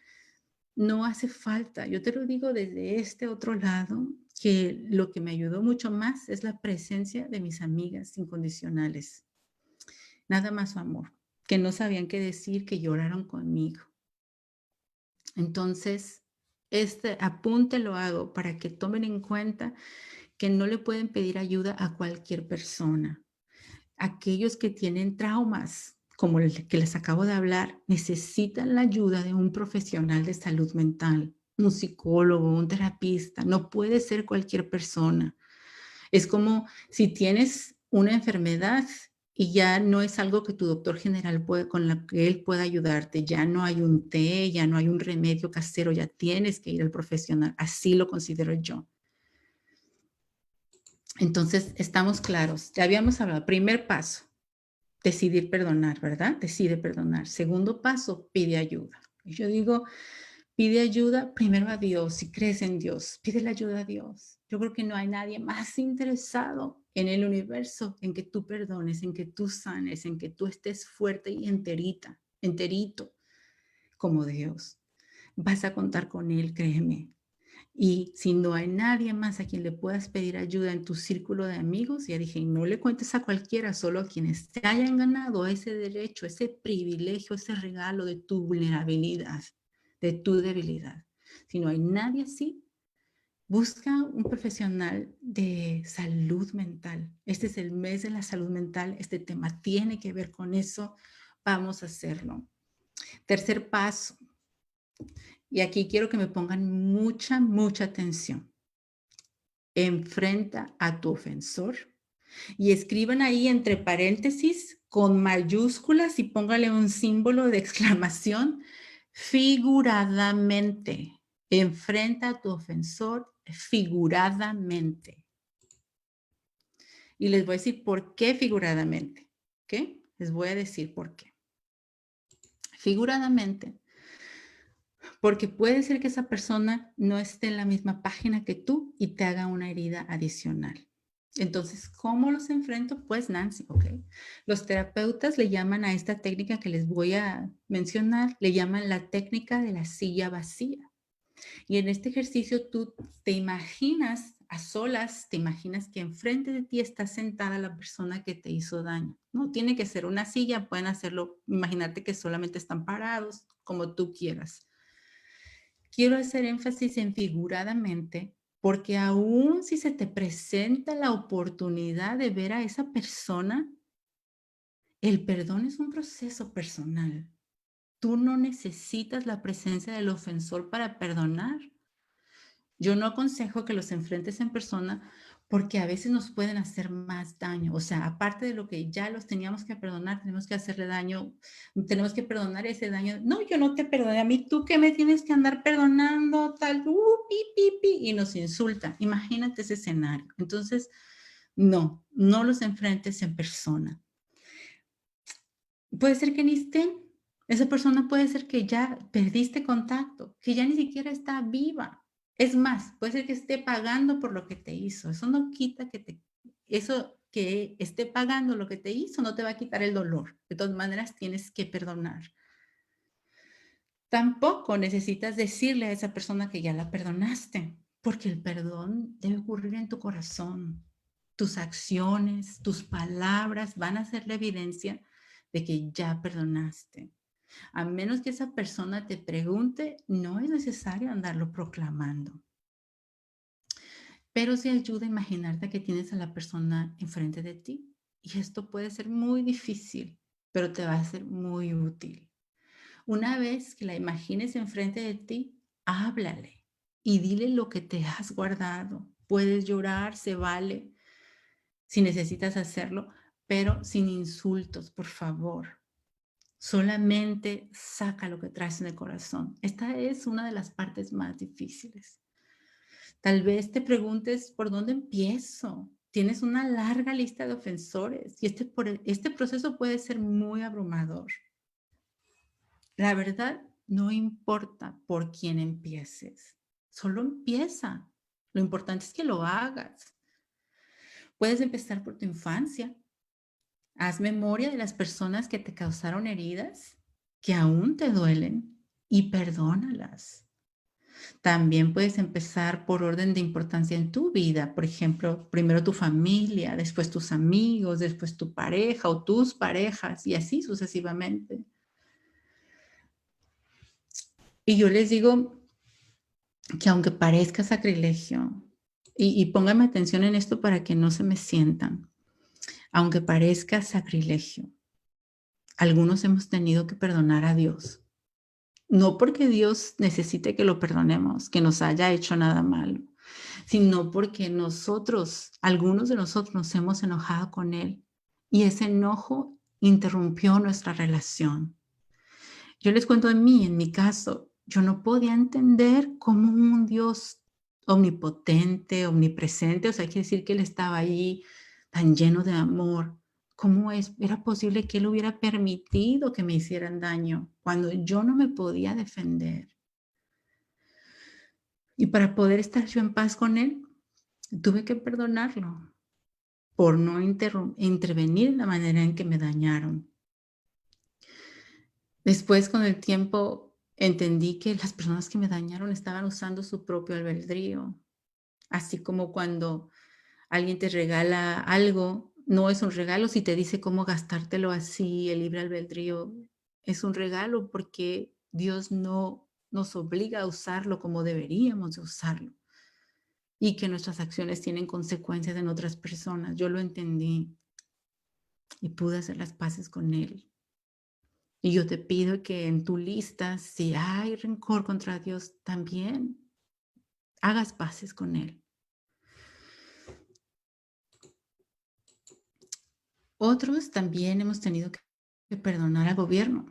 no hace falta. Yo te lo digo desde este otro lado, que lo que me ayudó mucho más es la presencia de mis amigas incondicionales. Nada más su amor, que no sabían qué decir, que lloraron conmigo. Entonces, este apunte lo hago para que tomen en cuenta que no le pueden pedir ayuda a cualquier persona. Aquellos que tienen traumas, como el que les acabo de hablar, necesitan la ayuda de un profesional de salud mental, un psicólogo, un terapista. No puede ser cualquier persona. Es como si tienes una enfermedad y ya no es algo que tu doctor general con la que él pueda ayudarte. Ya no hay un té, ya no hay un remedio casero, ya tienes que ir al profesional. Así lo considero yo. Entonces, estamos claros. Ya habíamos hablado. Primer paso, decidir perdonar, ¿verdad? Decide perdonar. Segundo paso, pide ayuda. Y yo digo, pide ayuda primero a Dios. Si crees en Dios, pide la ayuda a Dios. Yo creo que no hay nadie más interesado en el universo en que tú perdones, en que tú sanes, en que tú estés fuerte y enterito como Dios. Vas a contar con Él, créeme. Y si no hay nadie más a quien le puedas pedir ayuda en tu círculo de amigos, ya dije, no le cuentes a cualquiera, solo a quienes te hayan ganado ese derecho, ese privilegio, ese regalo de tu vulnerabilidad, de tu debilidad. Si no hay nadie así, busca un profesional de salud mental. Este es el mes de la salud mental. Este tema tiene que ver con eso. Vamos a hacerlo. Tercer paso. Y aquí quiero que me pongan mucha atención. Enfrenta a tu ofensor y escriban ahí entre paréntesis con mayúsculas y póngale un símbolo de exclamación, figuradamente. Enfrenta a tu ofensor figuradamente. Y les voy a decir por qué figuradamente. ¿Ok? Les voy a decir por qué. Figuradamente, porque puede ser que esa persona no esté en la misma página que tú y te haga una herida adicional. Entonces, ¿cómo los enfrento? Pues Nancy, ¿ok? Los terapeutas le llaman a esta técnica que les voy a mencionar, le llaman la técnica de la silla vacía. Y en este ejercicio tú te imaginas a solas, te imaginas que enfrente de ti está sentada la persona que te hizo daño. No tiene que ser una silla, pueden hacerlo, imaginarte que solamente están parados, como tú quieras. Quiero hacer énfasis en figuradamente, porque aún si se te presenta la oportunidad de ver a esa persona, el perdón es un proceso personal. Tú no necesitas la presencia del ofensor para perdonar. Yo no aconsejo que los enfrentes en persona porque a veces nos pueden hacer más daño. O sea, aparte de lo que ya los teníamos que perdonar, tenemos que hacerle daño, tenemos que perdonar ese daño. No, yo no te perdoné a mí, tú que me tienes que andar perdonando, tal, pi, pi, pi, y nos insulta. Imagínate ese escenario. Entonces, no los enfrentes en persona. Puede ser que ni estén. Esa persona puede ser que ya perdiste contacto, que ya ni siquiera está viva. Es más, puede ser que esté pagando por lo que te hizo. Eso no quita eso que esté pagando lo que te hizo no te va a quitar el dolor. De todas maneras, tienes que perdonar. Tampoco necesitas decirle a esa persona que ya la perdonaste, porque el perdón debe ocurrir en tu corazón. Tus acciones, tus palabras van a ser la evidencia de que ya perdonaste. A menos que esa persona te pregunte, no es necesario andarlo proclamando. Pero sí ayuda a imaginarte que tienes a la persona enfrente de ti. Y esto puede ser muy difícil, pero te va a ser muy útil. Una vez que la imagines enfrente de ti, háblale y dile lo que te has guardado. Puedes llorar, se vale, si necesitas hacerlo, pero sin insultos, por favor. Solamente saca lo que traes en el corazón. Esta es una de las partes más difíciles. Tal vez te preguntes, ¿por dónde empiezo? Tienes una larga lista de ofensores y este proceso puede ser muy abrumador. La verdad, no importa por quién empieces. Solo empieza. Lo importante es que lo hagas. Puedes empezar por tu infancia. Haz memoria de las personas que te causaron heridas, que aún te duelen, y perdónalas. También puedes empezar por orden de importancia en tu vida. Por ejemplo, primero tu familia, después tus amigos, después tu pareja o tus parejas, y así sucesivamente. Y yo les digo que aunque parezca sacrilegio, y pónganme atención en esto para que no se me sientan, aunque parezca sacrilegio, algunos hemos tenido que perdonar a Dios. No porque Dios necesite que lo perdonemos, que nos haya hecho nada malo, sino porque nosotros, algunos de nosotros nos hemos enojado con Él y ese enojo interrumpió nuestra relación. Yo les cuento de mí, en mi caso, yo no podía entender cómo un Dios omnipotente, omnipresente, o sea, quiere decir que Él estaba ahí tan lleno de amor. ¿Cómo era posible que Él hubiera permitido que me hicieran daño cuando yo no me podía defender? Y para poder estar yo en paz con Él, tuve que perdonarlo por no intervenir en la manera en que me dañaron. Después, con el tiempo, entendí que las personas que me dañaron estaban usando su propio albedrío. Así como cuando alguien te regala algo, no es un regalo si te dice cómo gastártelo así, el libre albedrío es un regalo porque Dios no nos obliga a usarlo como deberíamos de usarlo y que nuestras acciones tienen consecuencias en otras personas. Yo lo entendí y pude hacer las paces con Él. Y yo te pido que en tu lista, si hay rencor contra Dios, también hagas paces con Él. Otros también hemos tenido que perdonar al gobierno,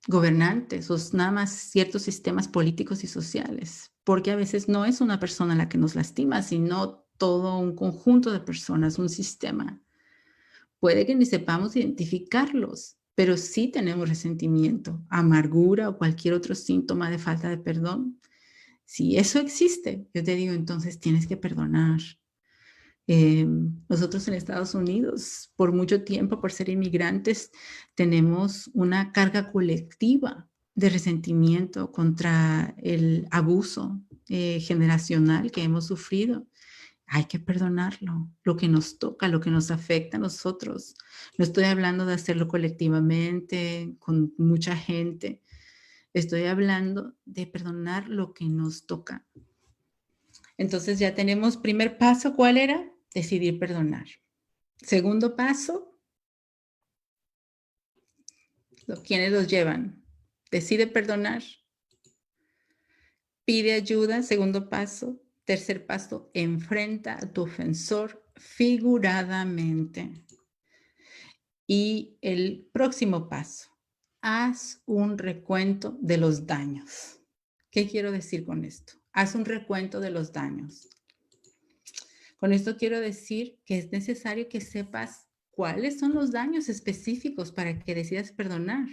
gobernantes o nada más ciertos sistemas políticos y sociales, porque a veces no es una persona la que nos lastima, sino todo un conjunto de personas, un sistema. Puede que ni sepamos identificarlos, pero sí tenemos resentimiento, amargura o cualquier otro síntoma de falta de perdón. Si eso existe, yo te digo, entonces tienes que perdonar. Nosotros en Estados Unidos, por mucho tiempo, por ser inmigrantes, tenemos una carga colectiva de resentimiento contra el abuso generacional que hemos sufrido. Hay que perdonarlo, lo que nos toca, lo que nos afecta a nosotros. No estoy hablando de hacerlo colectivamente, con mucha gente. Estoy hablando de perdonar lo que nos toca. Entonces ya tenemos primer paso, ¿cuál era? Decidir perdonar. Segundo paso, ¿quiénes los llevan? Decide perdonar. Pide ayuda, segundo paso. Tercer paso, enfrenta a tu ofensor figuradamente. Y el próximo paso, haz un recuento de los daños. ¿Qué quiero decir con esto? Haz un recuento de los daños. Con esto quiero decir que es necesario que sepas cuáles son los daños específicos para que decidas perdonar.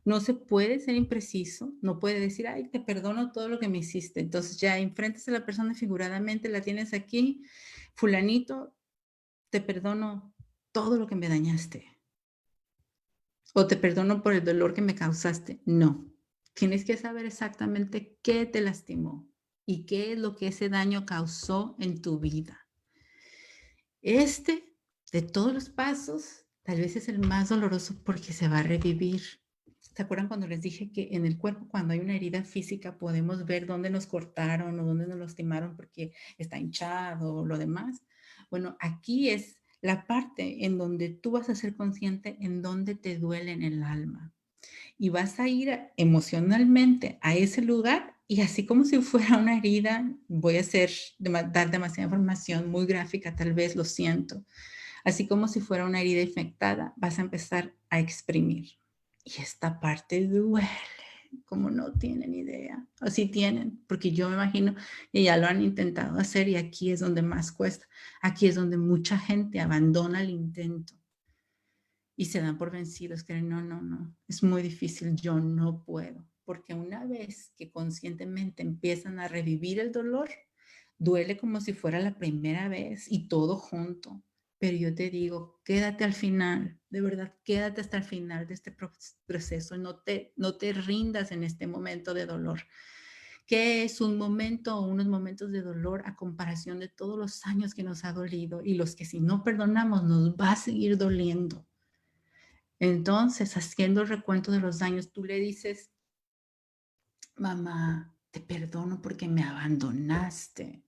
No se puede ser impreciso, no puede decir, ay, te perdono todo lo que me hiciste. Entonces ya enfrentas a la persona figuradamente, la tienes aquí, fulanito, te perdono todo lo que me dañaste. O te perdono por el dolor que me causaste. No, tienes que saber exactamente qué te lastimó y qué es lo que ese daño causó en tu vida. De todos los pasos, tal vez es el más doloroso porque se va a revivir. ¿Se acuerdan cuando les dije que en el cuerpo, cuando hay una herida física, podemos ver dónde nos cortaron o dónde nos lastimaron porque está hinchado o lo demás? Bueno, aquí es la parte en donde tú vas a ser consciente en dónde te duele en el alma. Y vas a ir emocionalmente a ese lugar y así como si fuera una herida, voy a dar demasiada información muy gráfica, tal vez, lo siento. Así como si fuera una herida infectada, vas a empezar a exprimir. Y esta parte duele, como no tienen idea. O sí tienen, porque yo me imagino que ya lo han intentado hacer y aquí es donde más cuesta. Aquí es donde mucha gente abandona el intento y se dan por vencidos, creen, no, es muy difícil, yo no puedo. Porque una vez que conscientemente empiezan a revivir el dolor, duele como si fuera la primera vez y todo junto. Pero yo te digo, quédate al final, de verdad, quédate hasta el final de este proceso, no te rindas en este momento de dolor. ¿Qué es un momento o unos momentos de dolor a comparación de todos los años que nos ha dolido y los que si no perdonamos nos va a seguir doliendo? Entonces, haciendo el recuento de los daños, tú le dices, mamá, te perdono porque me abandonaste.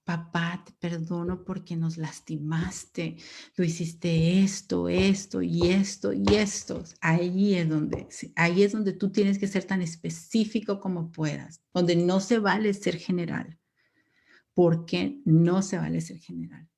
Papá, te perdono porque nos lastimaste. Tú hiciste esto, esto y esto y esto. Ahí es donde tú tienes que ser tan específico como puedas, donde no se vale ser general. ¿Por qué no se vale ser general?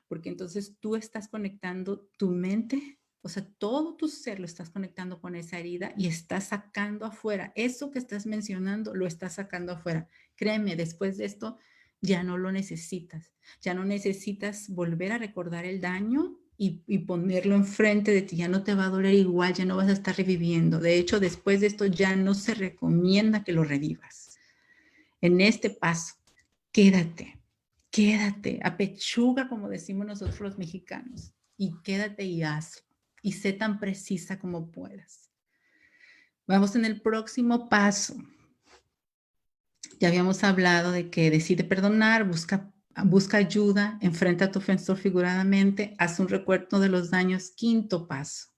Porque entonces tú estás conectando tu mente, o sea, todo tu ser lo estás conectando con esa herida y estás sacando afuera. Eso que estás mencionando lo estás sacando afuera. Créeme, después de esto ya no lo necesitas. Ya no necesitas volver a recordar el daño y ponerlo enfrente de ti. Ya no te va a doler igual, ya no vas a estar reviviendo. De hecho, después de esto ya no se recomienda que lo revivas. En este paso, quédate, apechuga, como decimos nosotros los mexicanos, y quédate y hazlo. Y sé tan precisa como puedas. Vamos en el próximo paso. Ya habíamos hablado de que decide perdonar, busca ayuda, enfrenta a tu ofensor figuradamente, haz un recuento de los daños. Quinto paso,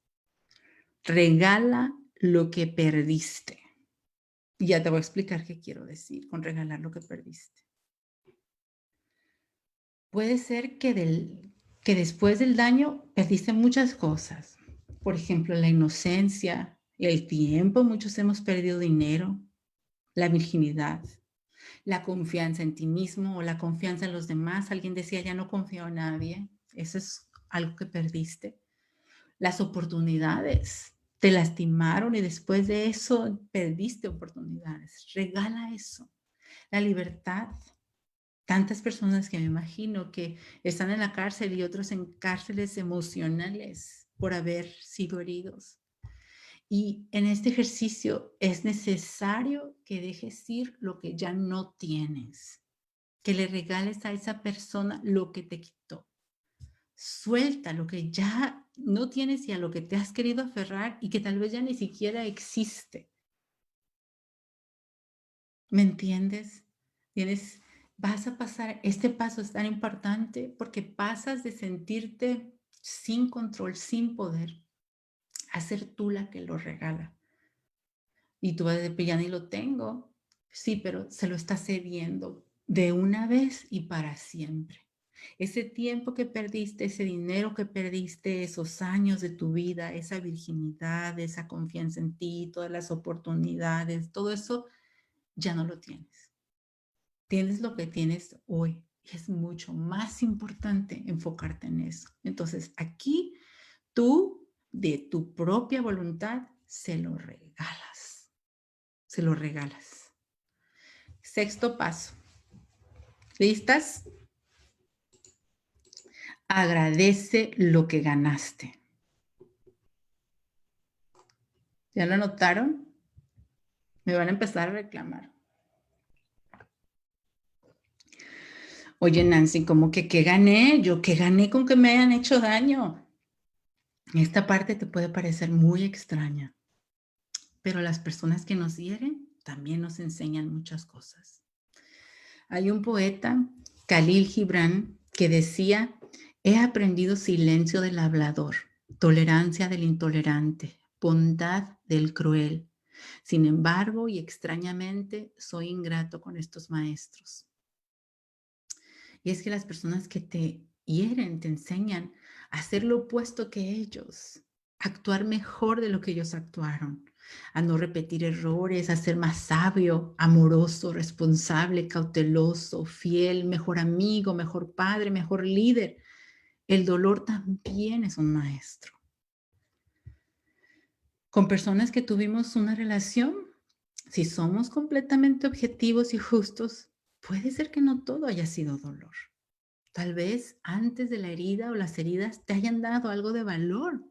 regala lo que perdiste. Y ya te voy a explicar qué quiero decir con regalar lo que perdiste. Puede ser que después del daño perdiste muchas cosas. Por ejemplo, la inocencia, el tiempo, muchos hemos perdido dinero, la virginidad, la confianza en ti mismo o la confianza en los demás. Alguien decía, ya no confío en nadie. Eso es algo que perdiste. las oportunidades. Te lastimaron y después de eso perdiste oportunidades. Regala eso. La libertad. Tantas personas que me imagino que están en la cárcel y otros en cárceles emocionales por haber sido heridos. Y en este ejercicio es necesario que dejes ir lo que ya no tienes, que le regales a esa persona lo que te quitó. Suelta lo que ya no tienes y a lo que te has querido aferrar y que tal vez ya ni siquiera existe. ¿Me entiendes? Vas a pasar, este paso es tan importante porque pasas de sentirte sin control, sin poder, a ser tú la que lo regala. Y tú vas a decir, ya ni lo tengo. Sí, pero se lo estás cediendo de una vez y para siempre. Ese tiempo que perdiste, ese dinero que perdiste, esos años de tu vida, esa virginidad, esa confianza en ti, todas las oportunidades, todo eso ya no lo tienes. Tienes lo que tienes hoy. Y es mucho más importante enfocarte en eso. Entonces, aquí tú, de tu propia voluntad, se lo regalas. Se lo regalas. Sexto paso. ¿Listas? Agradece lo que ganaste. ¿Ya lo notaron? Me van a empezar a reclamar. Oye, Nancy, ¿cómo que qué gané? ¿Yo qué gané con que me hayan hecho daño? Esta parte te puede parecer muy extraña, pero las personas que nos hieren también nos enseñan muchas cosas. Hay un poeta, Khalil Gibran, que decía, he aprendido silencio del hablador, tolerancia del intolerante, bondad del cruel. Sin embargo, y extrañamente, soy ingrato con estos maestros. Y es que las personas que te hieren te enseñan a hacer lo opuesto que ellos, a actuar mejor de lo que ellos actuaron, a no repetir errores, a ser más sabio, amoroso, responsable, cauteloso, fiel, mejor amigo, mejor padre, mejor líder. El dolor también es un maestro. Con personas que tuvimos una relación, si somos completamente objetivos y justos, puede ser que no todo haya sido dolor. Tal vez antes de la herida o las heridas te hayan dado algo de valor.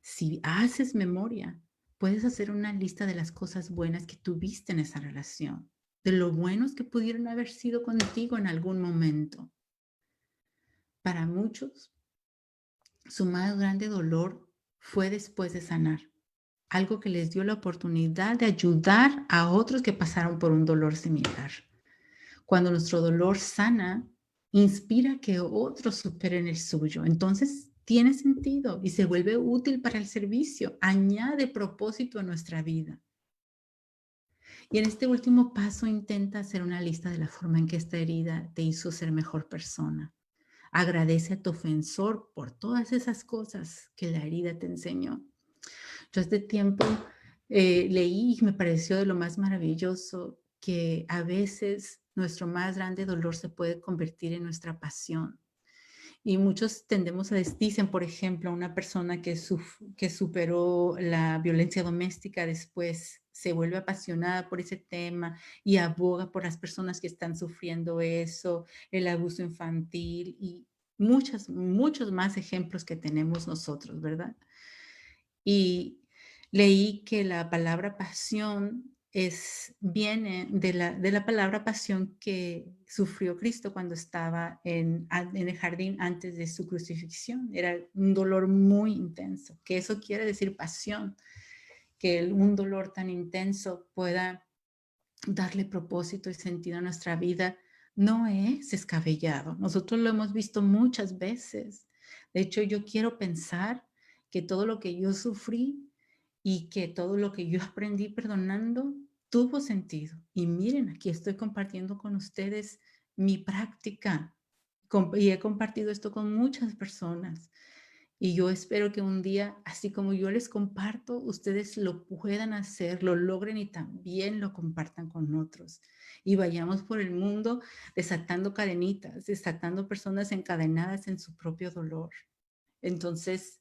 Si haces memoria, puedes hacer una lista de las cosas buenas que tuviste en esa relación, de lo buenos que pudieron haber sido contigo en algún momento. Para muchos, su más grande dolor fue después de sanar, algo que les dio la oportunidad de ayudar a otros que pasaron por un dolor similar. Cuando nuestro dolor sana, inspira que otros superen el suyo. Entonces, tiene sentido y se vuelve útil para el servicio. Añade propósito a nuestra vida. Y en este último paso, intenta hacer una lista de la forma en que esta herida te hizo ser mejor persona. Agradece a tu ofensor por todas esas cosas que la herida te enseñó. Yo este tiempo leí y me pareció de lo más maravilloso que a veces nuestro más grande dolor se puede convertir en nuestra pasión. Y muchos tendemos a dicen, por ejemplo, una persona que superó la violencia doméstica después se vuelve apasionada por ese tema y aboga por las personas que están sufriendo eso, el abuso infantil y muchos más ejemplos que tenemos nosotros, ¿verdad? Y leí que la palabra pasión viene de la palabra pasión que sufrió Cristo cuando estaba en el jardín antes de su crucifixión. Era un dolor muy intenso, que eso quiere decir pasión, que un dolor tan intenso pueda darle propósito y sentido a nuestra vida. No es descabellado. Nosotros lo hemos visto muchas veces. De hecho, yo quiero pensar que todo lo que yo sufrí y que todo lo que yo aprendí perdonando tuvo sentido. Y miren, aquí estoy compartiendo con ustedes mi práctica y he compartido esto con muchas personas. Y yo espero que un día, así como yo les comparto, ustedes lo puedan hacer, lo logren y también lo compartan con otros. Y vayamos por el mundo desatando cadenitas, desatando personas encadenadas en su propio dolor. Entonces,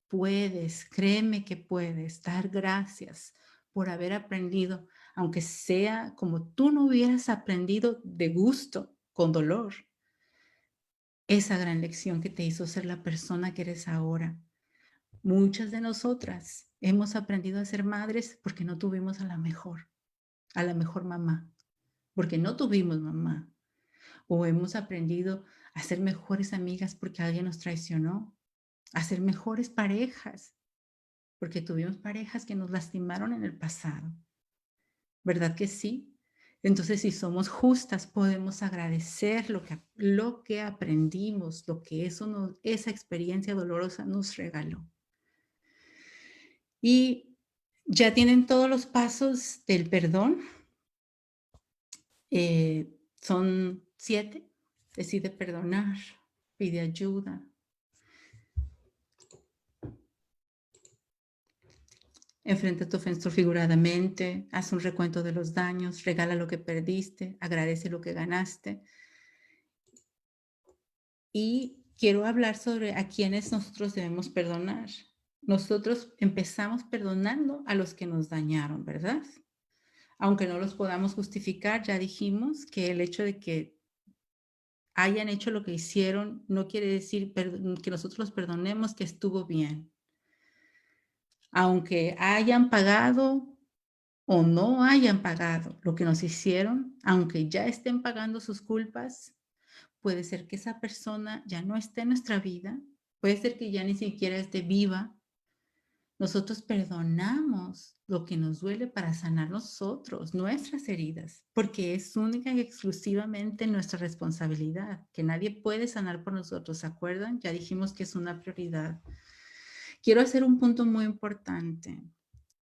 puedes, créeme que puedes dar gracias por haber aprendido, aunque sea como tú no hubieras aprendido de gusto, con dolor, esa gran lección que te hizo ser la persona que eres ahora. Muchas de nosotras hemos aprendido a ser madres porque no tuvimos a la mejor mamá, porque no tuvimos mamá. O hemos aprendido a ser mejores amigas porque alguien nos traicionó, a ser mejores parejas porque tuvimos parejas que nos lastimaron en el pasado. ¿Verdad que sí? Entonces, si somos justas, podemos agradecer lo que aprendimos, lo que esa experiencia dolorosa nos regaló. Y ya tienen todos los pasos del perdón. Son 7. Decide perdonar, pide ayuda. Enfrenta tu ofensor figuradamente, haz un recuento de los daños, regala lo que perdiste, agradece lo que ganaste. Y quiero hablar sobre a quienes nosotros debemos perdonar. Nosotros empezamos perdonando a los que nos dañaron, ¿verdad? Aunque no los podamos justificar, ya dijimos que el hecho de que hayan hecho lo que hicieron no quiere decir que nosotros los perdonemos, que estuvo bien. Aunque hayan pagado o no hayan pagado lo que nos hicieron, aunque ya estén pagando sus culpas, puede ser que esa persona ya no esté en nuestra vida, puede ser que ya ni siquiera esté viva. Nosotros perdonamos lo que nos duele para sanar nosotros, nuestras heridas, porque es única y exclusivamente nuestra responsabilidad, que nadie puede sanar por nosotros. ¿Se acuerdan? Ya dijimos que es una prioridad. Quiero hacer un punto muy importante.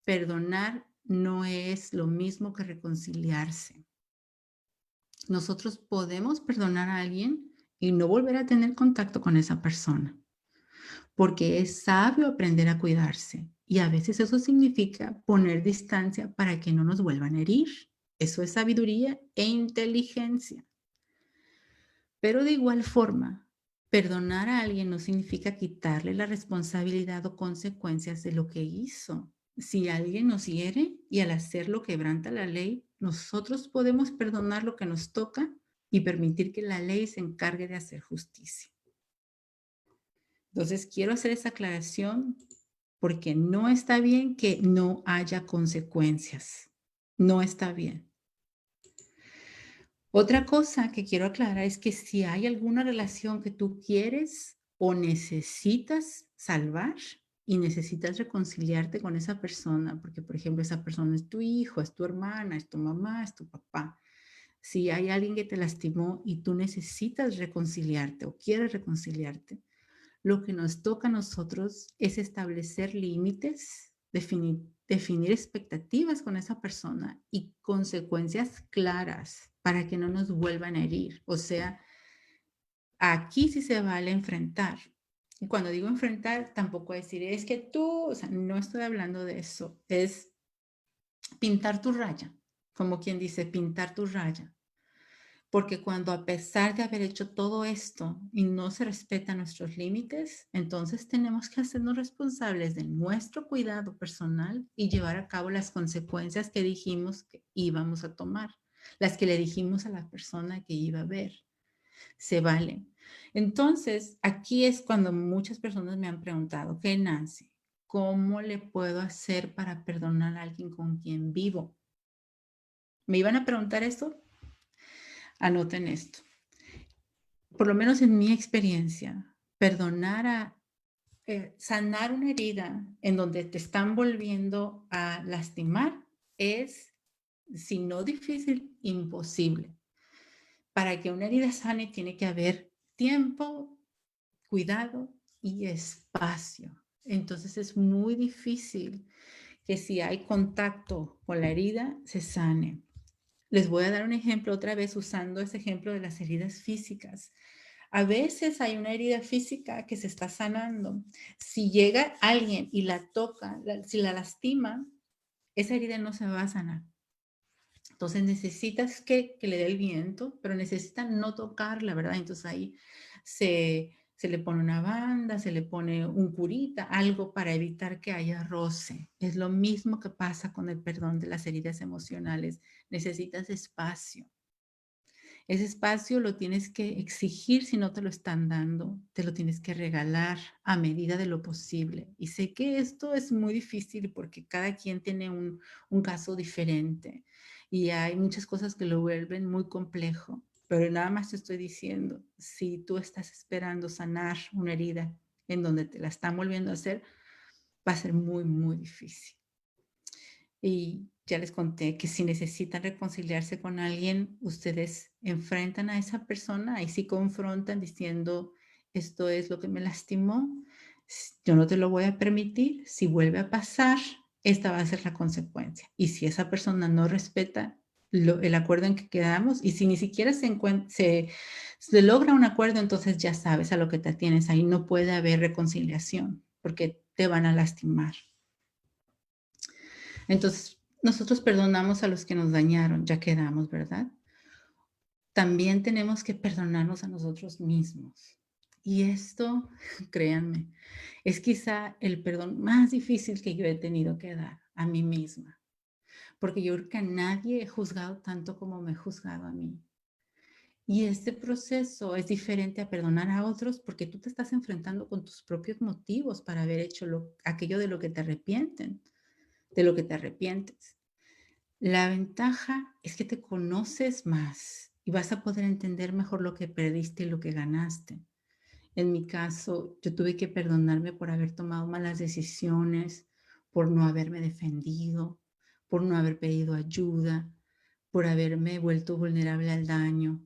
Perdonar no es lo mismo que reconciliarse. Nosotros podemos perdonar a alguien y no volver a tener contacto con esa persona, porque es sabio aprender a cuidarse. Y a veces eso significa poner distancia para que no nos vuelvan a herir. Eso es sabiduría e inteligencia. Pero de igual forma, perdonar a alguien no significa quitarle la responsabilidad o consecuencias de lo que hizo. Si alguien nos hiere y al hacerlo quebranta la ley, nosotros podemos perdonar lo que nos toca y permitir que la ley se encargue de hacer justicia. Entonces, quiero hacer esa aclaración porque no está bien que no haya consecuencias. No está bien. Otra cosa que quiero aclarar es que si hay alguna relación que tú quieres o necesitas salvar y necesitas reconciliarte con esa persona, porque por ejemplo esa persona es tu hijo, es tu hermana, es tu mamá, es tu papá. Si hay alguien que te lastimó y tú necesitas reconciliarte o quieres reconciliarte, lo que nos toca a nosotros es establecer límites, definir expectativas con esa persona y consecuencias claras para que no nos vuelvan a herir. O sea, aquí sí se vale enfrentar. Y cuando digo enfrentar, tampoco decir, es que tú, o sea, no estoy hablando de eso, es pintar tu raya, como quien dice, pintar tu raya. Porque cuando a pesar de haber hecho todo esto y no se respetan nuestros límites, entonces tenemos que hacernos responsables de nuestro cuidado personal y llevar a cabo las consecuencias que dijimos que íbamos a tomar, las que le dijimos a la persona que iba a ver. Se vale. Entonces, aquí es cuando muchas personas me han preguntado, ¿ok, Nancy? ¿Cómo le puedo hacer para perdonar a alguien con quien vivo? ¿Me iban a preguntar esto? Anoten esto. Por lo menos en mi experiencia, sanar una herida en donde te están volviendo a lastimar es, si no difícil, imposible. Para que una herida sane tiene que haber tiempo, cuidado y espacio. Entonces es muy difícil que si hay contacto con la herida, se sane. Les voy a dar un ejemplo otra vez usando ese ejemplo de las heridas físicas. A veces hay una herida física que se está sanando. Si llega alguien y la toca, si la lastima, esa herida no se va a sanar. Entonces necesitas que le dé el viento, pero necesitan no tocarla, ¿verdad? Entonces ahí se Se le pone una banda, se le pone un curita, algo para evitar que haya roce. Es lo mismo que pasa con el perdón de las heridas emocionales. Necesitas espacio. Ese espacio lo tienes que exigir si no te lo están dando. Te lo tienes que regalar a medida de lo posible. Y sé que esto es muy difícil porque cada quien tiene un caso diferente. Y hay muchas cosas que lo vuelven muy complejo. Pero nada más te estoy diciendo, si tú estás esperando sanar una herida en donde te la están volviendo a hacer, va a ser muy, muy difícil. Y ya les conté que si necesitan reconciliarse con alguien, ustedes enfrentan a esa persona, ahí sí confrontan diciendo, esto es lo que me lastimó, yo no te lo voy a permitir, si vuelve a pasar, esta va a ser la consecuencia. Y si esa persona no respeta el acuerdo en que quedamos, y si ni siquiera se logra un acuerdo, entonces ya sabes a lo que te atienes, ahí no puede haber reconciliación, porque te van a lastimar. Entonces, nosotros perdonamos a los que nos dañaron, ya quedamos, ¿verdad? También tenemos que perdonarnos a nosotros mismos. Y esto, créanme, es quizá el perdón más difícil que yo he tenido que dar a mí misma. Porque yo creo que a nadie he juzgado tanto como me he juzgado a mí. Y este proceso es diferente a perdonar a otros porque tú te estás enfrentando con tus propios motivos para haber hecho aquello de lo que te arrepientes. La ventaja es que te conoces más y vas a poder entender mejor lo que perdiste y lo que ganaste. En mi caso, yo tuve que perdonarme por haber tomado malas decisiones, por no haberme defendido, por no haber pedido ayuda, por haberme vuelto vulnerable al daño.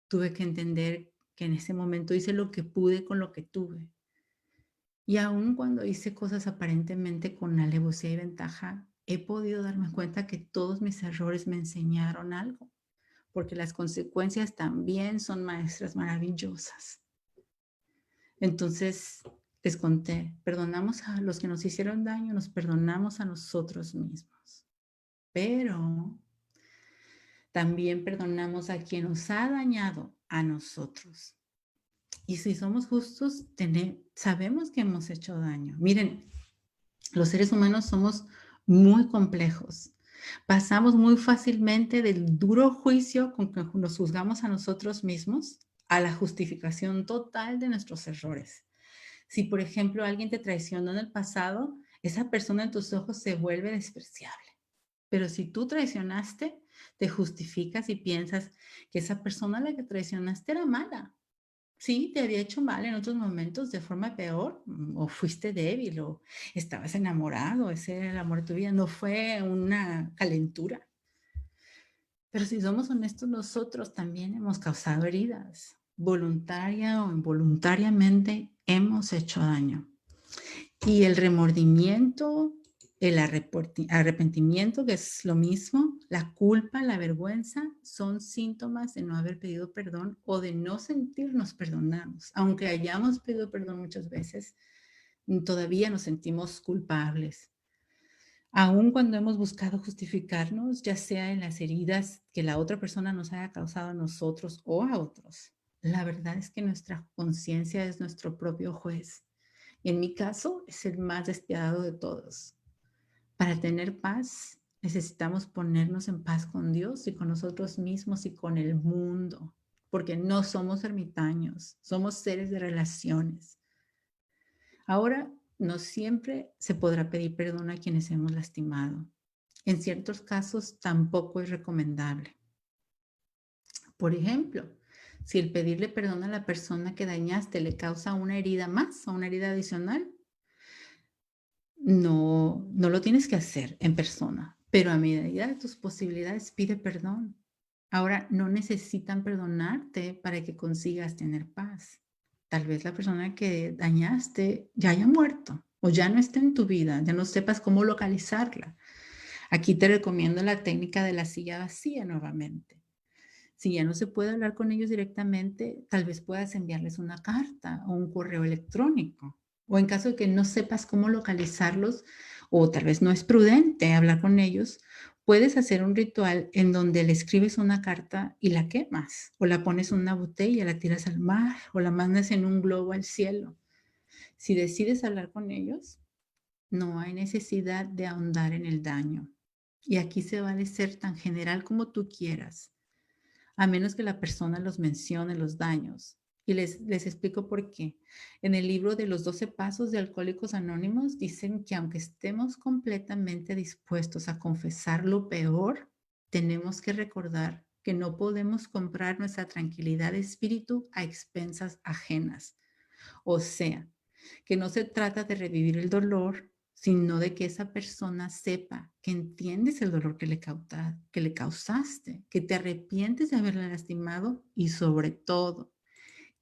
Tuve que entender que en ese momento hice lo que pude con lo que tuve. Y aun cuando hice cosas aparentemente con alevosía y ventaja, he podido darme cuenta que todos mis errores me enseñaron algo, porque las consecuencias también son maestras maravillosas. Entonces, les conté, perdonamos a los que nos hicieron daño, nos perdonamos a nosotros mismos, pero también perdonamos a quien nos ha dañado a nosotros. Y si somos justos, sabemos que hemos hecho daño. Miren, los seres humanos somos muy complejos. Pasamos muy fácilmente del duro juicio con que nos juzgamos a nosotros mismos a la justificación total de nuestros errores. Si, por ejemplo, alguien te traicionó en el pasado, esa persona en tus ojos se vuelve despreciable. Pero si tú traicionaste, te justificas y piensas que esa persona a la que traicionaste era mala. Sí, te había hecho mal en otros momentos de forma peor, o fuiste débil, o estabas enamorado, ese era el amor de tu vida, no fue una calentura. Pero si somos honestos, nosotros también hemos causado heridas, voluntaria o involuntariamente hemos hecho daño. Y el remordimiento, el arrepentimiento, que es lo mismo, la culpa, la vergüenza, son síntomas de no haber pedido perdón o de no sentirnos perdonados. Aunque hayamos pedido perdón muchas veces, todavía nos sentimos culpables. Aun cuando hemos buscado justificarnos, ya sea en las heridas que la otra persona nos haya causado a nosotros o a otros. La verdad es que nuestra conciencia es nuestro propio juez. Y en mi caso, es el más despiadado de todos. Para tener paz, necesitamos ponernos en paz con Dios y con nosotros mismos y con el mundo, porque no somos ermitaños, somos seres de relaciones. Ahora, no siempre se podrá pedir perdón a quienes hemos lastimado. En ciertos casos, tampoco es recomendable. Por ejemplo, si el pedirle perdón a la persona que dañaste le causa una herida más o una herida adicional, no lo tienes que hacer en persona, pero a medida de tus posibilidades pide perdón. Ahora, no necesitan perdonarte para que consigas tener paz. Tal vez la persona que dañaste ya haya muerto o ya no esté en tu vida, ya no sepas cómo localizarla. Aquí te recomiendo la técnica de la silla vacía nuevamente. Si ya no se puede hablar con ellos directamente, tal vez puedas enviarles una carta o un correo electrónico. O en caso de que no sepas cómo localizarlos, o tal vez no es prudente hablar con ellos, Puedes hacer un ritual en donde le escribes una carta y la quemas, o la pones en una botella, la tiras al mar, o la mandas en un globo al cielo. Si decides hablar con ellos, no hay necesidad de ahondar en el daño. Y aquí se vale ser tan general como tú quieras, a menos que la persona los mencione los daños. Y les explico por qué. En el libro de los 12 pasos de Alcohólicos Anónimos dicen que aunque estemos completamente dispuestos a confesar lo peor, tenemos que recordar que no podemos comprar nuestra tranquilidad de espíritu a expensas ajenas. O sea, que no se trata de revivir el dolor, sino de que esa persona sepa que entiendes el dolor que le causaste, que te arrepientes de haberla lastimado y sobre todo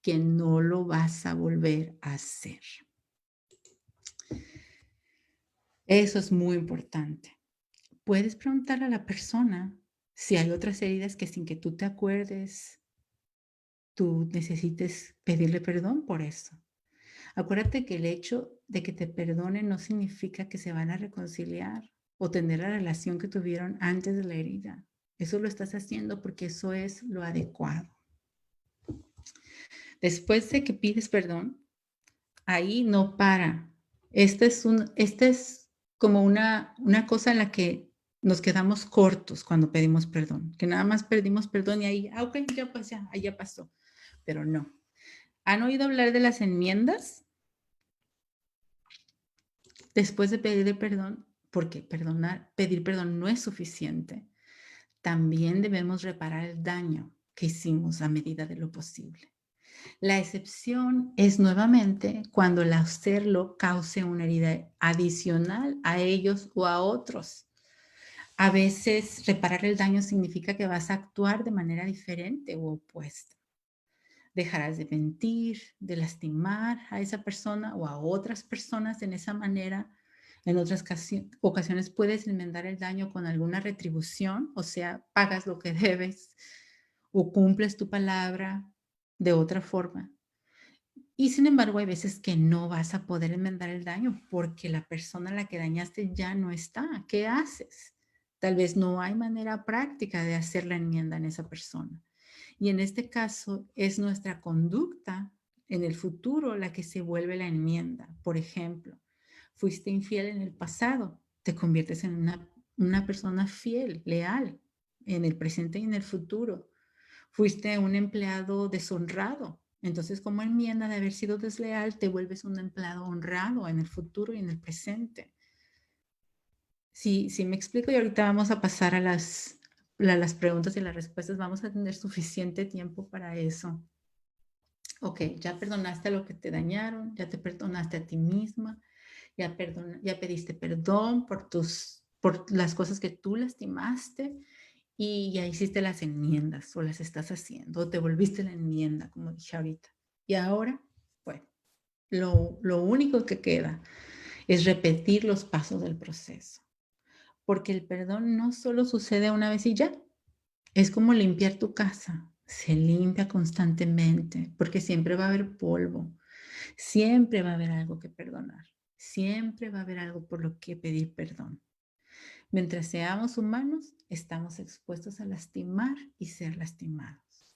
que no lo vas a volver a hacer. Eso es muy importante. Puedes preguntarle a la persona si hay otras heridas que sin que tú te acuerdes, tú necesites pedirle perdón por eso. Acuérdate que el hecho de que te perdonen no significa que se van a reconciliar o tener la relación que tuvieron antes de la herida. Eso lo estás haciendo porque eso es lo adecuado. Después de que pides perdón, ahí no para. Este es como una cosa en la que nos quedamos cortos cuando pedimos perdón, que nada más pedimos perdón y ahí, ok, ya pues ya pasó. Pero no. ¿Han oído hablar de las enmiendas? Después de pedir perdón, porque pedir perdón no es suficiente, también debemos reparar el daño que hicimos a medida de lo posible. La excepción es nuevamente cuando el hacerlo cause una herida adicional a ellos o a otros. A veces reparar el daño significa que vas a actuar de manera diferente u opuesta. Dejarás de mentir, de lastimar a esa persona o a otras personas en esa manera. En otras ocasiones puedes enmendar el daño con alguna retribución, o sea, pagas lo que debes o cumples tu palabra de otra forma. Y sin embargo, hay veces que no vas a poder enmendar el daño porque la persona a la que dañaste ya no está. ¿Qué haces? Tal vez no hay manera práctica de hacer la enmienda en esa persona. Y en este caso es nuestra conducta en el futuro la que se vuelve la enmienda. Por ejemplo, fuiste infiel en el pasado, te conviertes en una persona fiel, leal, en el presente y en el futuro. Fuiste un empleado deshonrado. Entonces, como enmienda de haber sido desleal, te vuelves un empleado honrado en el futuro y en el presente. Sí, me explico y ahorita vamos a pasar a las preguntas y las respuestas. Vamos a tener suficiente tiempo para eso. Ok, ya perdonaste a lo que te dañaron, ya te perdonaste a ti misma, ya pediste perdón por las cosas que tú lastimaste y ya hiciste las enmiendas o las estás haciendo o te volviste la enmienda, como dije ahorita. Y ahora, bueno, lo único que queda es repetir los pasos del proceso. Porque el perdón no solo sucede una vez y ya, es como limpiar tu casa. Se limpia constantemente porque siempre va a haber polvo, siempre va a haber algo que perdonar, siempre va a haber algo por lo que pedir perdón. Mientras seamos humanos, estamos expuestos a lastimar y ser lastimados.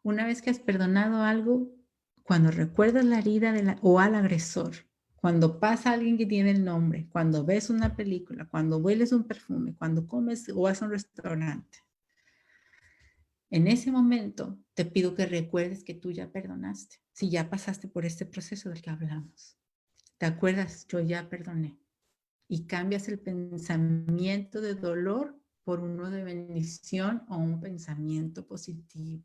Una vez que has perdonado algo, cuando recuerdas la herida o al agresor, cuando pasa alguien que tiene el nombre, cuando ves una película, cuando hueles un perfume, cuando comes o vas a un restaurante, en ese momento te pido que recuerdes que tú ya perdonaste, si ya pasaste por este proceso del que hablamos. ¿Te acuerdas? Yo ya perdoné. Y cambias el pensamiento de dolor por uno de bendición o un pensamiento positivo.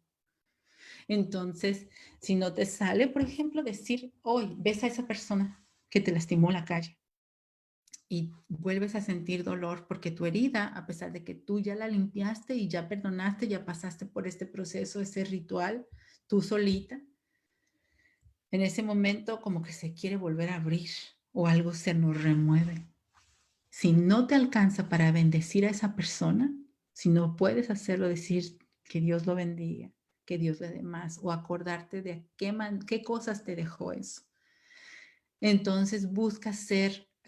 Entonces, si no te sale, por ejemplo, decir, hoy ves a esa persona que te lastimó en la calle y vuelves a sentir dolor porque tu herida, a pesar de que tú ya la limpiaste y ya perdonaste, ya pasaste por este proceso, ese ritual, tú solita, en ese momento como que se quiere volver a abrir o algo se nos remueve. Si no te alcanza para bendecir a esa persona, si no puedes hacerlo, decir que Dios lo bendiga, que Dios le dé más, o acordarte de qué cosas te dejó eso. Entonces busca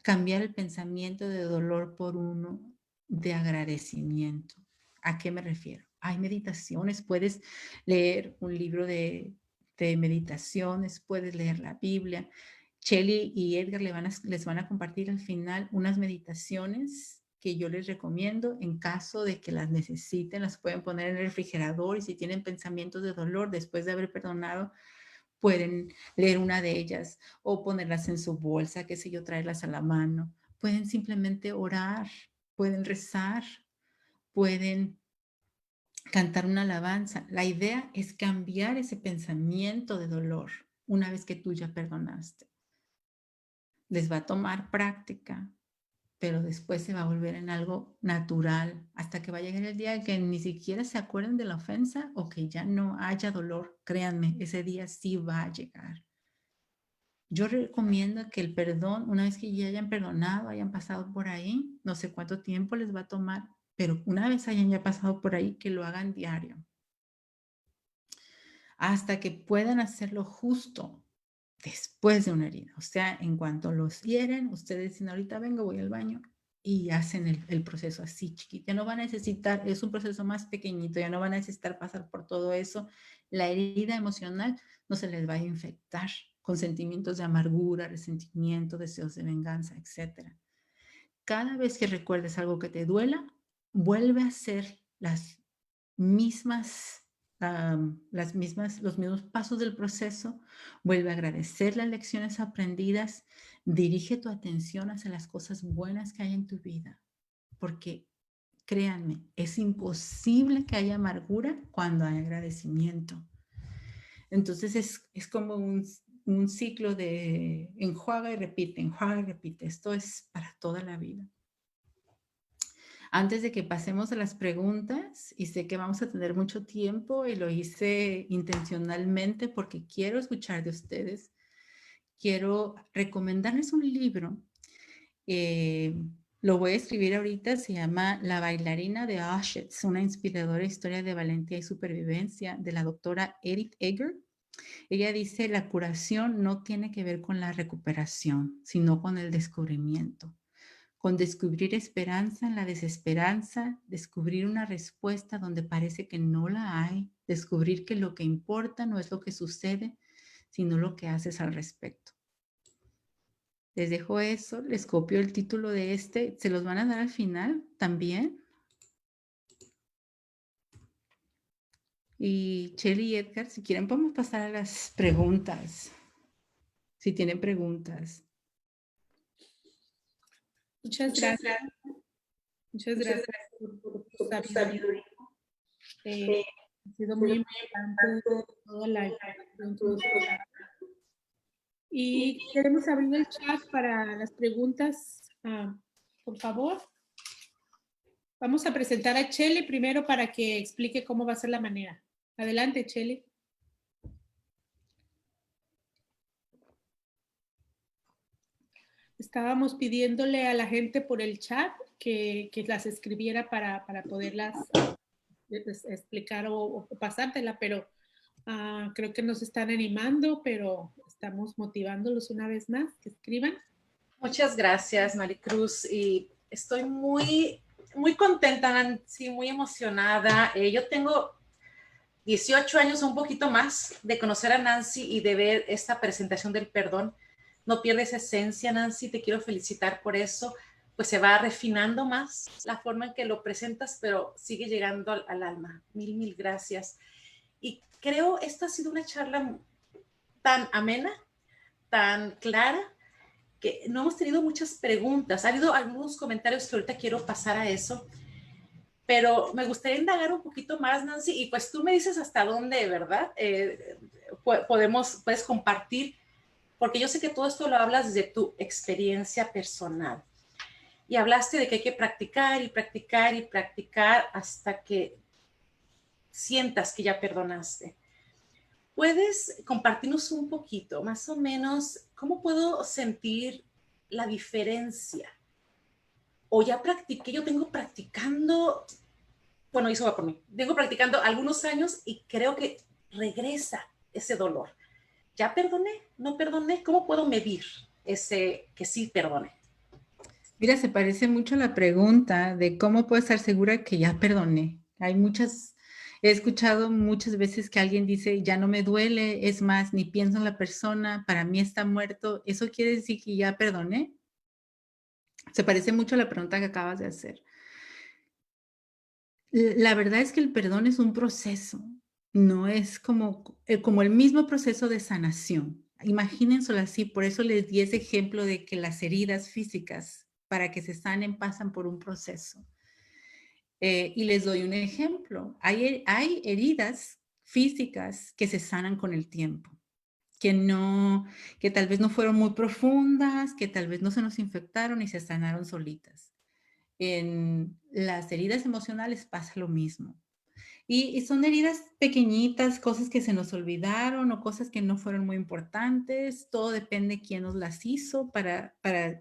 cambiar el pensamiento de dolor por uno de agradecimiento. ¿A qué me refiero? Hay meditaciones, puedes leer un libro de meditaciones, puedes leer la Biblia. Shelly y Edgar les van a compartir al final unas meditaciones que yo les recomiendo en caso de que las necesiten. Las pueden poner en el refrigerador y si tienen pensamientos de dolor después de haber perdonado, pueden leer una de ellas o ponerlas en su bolsa, qué sé yo, traerlas a la mano. Pueden simplemente orar, pueden rezar, pueden cantar una alabanza. La idea es cambiar ese pensamiento de dolor una vez que tú ya perdonaste. Les va a tomar práctica, pero después se va a volver en algo natural hasta que va a llegar el día que ni siquiera se acuerden de la ofensa o que ya no haya dolor. Créanme, ese día sí va a llegar. Yo recomiendo que el perdón, una vez que ya hayan perdonado, hayan pasado por ahí, no sé cuánto tiempo les va a tomar, pero una vez hayan ya pasado por ahí, que lo hagan diario. Hasta que puedan hacerlo justo después de una herida. O sea, en cuanto los hieren, ustedes dicen, ahorita vengo, voy al baño y hacen el proceso así chiquito. Ya no van a necesitar, es un proceso más pequeñito, ya no van a necesitar pasar por todo eso. La herida emocional no se les va a infectar con sentimientos de amargura, resentimiento, deseos de venganza, etc. Cada vez que recuerdes algo que te duela, vuelve a hacer mismas, los mismos pasos del proceso, vuelve a agradecer las lecciones aprendidas, dirige tu atención hacia las cosas buenas que hay en tu vida, porque créanme, es imposible que haya amargura cuando hay agradecimiento. Entonces es como un ciclo de enjuaga y repite, enjuaga y repite. Esto es para toda la vida. Antes de que pasemos a las preguntas, y sé que vamos a tener mucho tiempo y lo hice intencionalmente porque quiero escuchar de ustedes, quiero recomendarles un libro. Lo voy a escribir ahorita, se llama La bailarina de Auschwitz, una inspiradora historia de valentía y supervivencia de la doctora Edith Eger. Ella dice, la curación no tiene que ver con la recuperación, sino con el descubrimiento. Con descubrir esperanza en la desesperanza, descubrir una respuesta donde parece que no la hay, descubrir que lo que importa no es lo que sucede, sino lo que haces al respecto. Les dejo eso, les copio el título de este, se los van a dar al final también. Y Shelly y Edgar, si quieren podemos pasar a las preguntas, si tienen preguntas. Muchas gracias. Muchas gracias por tu sabiduría. Ha sido muy importante toda la información. Y queremos abrir el chat para las preguntas, por favor. Vamos a presentar a Shelly primero para que explique cómo va a ser la manera. Adelante, Shelly. Estábamos pidiéndole a la gente por el chat que las escribiera para poderlas explicar o pasártela, pero creo que nos están animando, pero estamos motivándolos una vez más que escriban. Muchas gracias, Maricruz, y estoy muy contenta, Nancy, muy emocionada. Yo tengo 18 años, un poquito más, de conocer a Nancy y de ver esta presentación del perdón. No pierdes esencia, Nancy, te quiero felicitar por eso. Pues se va refinando más la forma en que lo presentas, pero sigue llegando al alma. Mil gracias. Y creo esta ha sido una charla tan amena, tan clara, que no hemos tenido muchas preguntas. Ha habido algunos comentarios que ahorita quiero pasar a eso, pero me gustaría indagar un poquito más, Nancy, y pues tú me dices hasta dónde, ¿verdad? Puedes compartir, porque yo sé que todo esto lo hablas desde tu experiencia personal. Y hablaste de que hay que practicar y practicar y practicar hasta que sientas que ya perdonaste. ¿Puedes compartirnos un poquito, más o menos, cómo puedo sentir la diferencia? O ya practiqué, yo tengo practicando, bueno, eso va por mí, tengo practicando algunos años y creo que regresa ese dolor. ¿Ya perdoné? ¿No perdoné? ¿Cómo puedo medir ese que sí perdoné? Mira, se parece mucho a la pregunta de cómo puedo estar segura que ya perdoné. He escuchado muchas veces que alguien dice, ya no me duele, es más, ni pienso en la persona, para mí está muerto. ¿Eso quiere decir que ya perdoné? Se parece mucho a la pregunta que acabas de hacer. La verdad es que el perdón es un proceso, no es como el mismo proceso de sanación. Imagínenselo así, por eso les di ese ejemplo de que las heridas físicas, para que se sanen, pasan por un proceso. Y les doy un ejemplo. Hay heridas físicas que se sanan con el tiempo, que tal vez no fueron muy profundas, que tal vez no se nos infectaron y se sanaron solitas. En las heridas emocionales pasa lo mismo. Y son heridas pequeñitas, cosas que se nos olvidaron o cosas que no fueron muy importantes. Todo depende de quién nos las hizo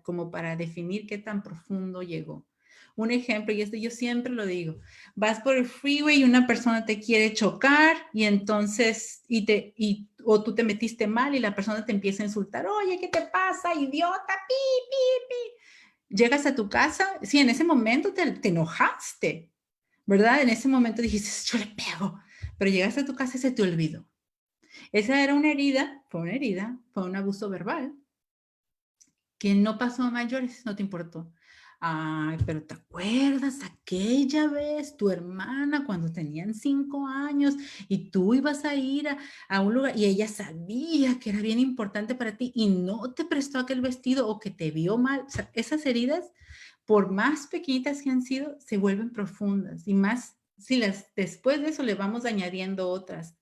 como para definir qué tan profundo llegó. Un ejemplo, y esto yo siempre lo digo, vas por el freeway y una persona te quiere chocar y entonces, o tú te metiste mal y la persona te empieza a insultar, oye, ¿qué te pasa, idiota? Pi, pi, pi. Llegas a tu casa, sí, en ese momento te enojaste, ¿verdad? En ese momento dijiste, yo le pego, pero llegaste a tu casa y se te olvidó. Esa era una herida, fue un abuso verbal que no pasó a mayores, no te importó. Ay, pero ¿te acuerdas aquella vez tu hermana cuando tenían 5 años y tú ibas a ir a un lugar y ella sabía que era bien importante para ti y no te prestó aquel vestido o que te vio mal? O sea, esas heridas, por más pequeñitas que han sido, se vuelven profundas y más si después de eso le vamos añadiendo otras.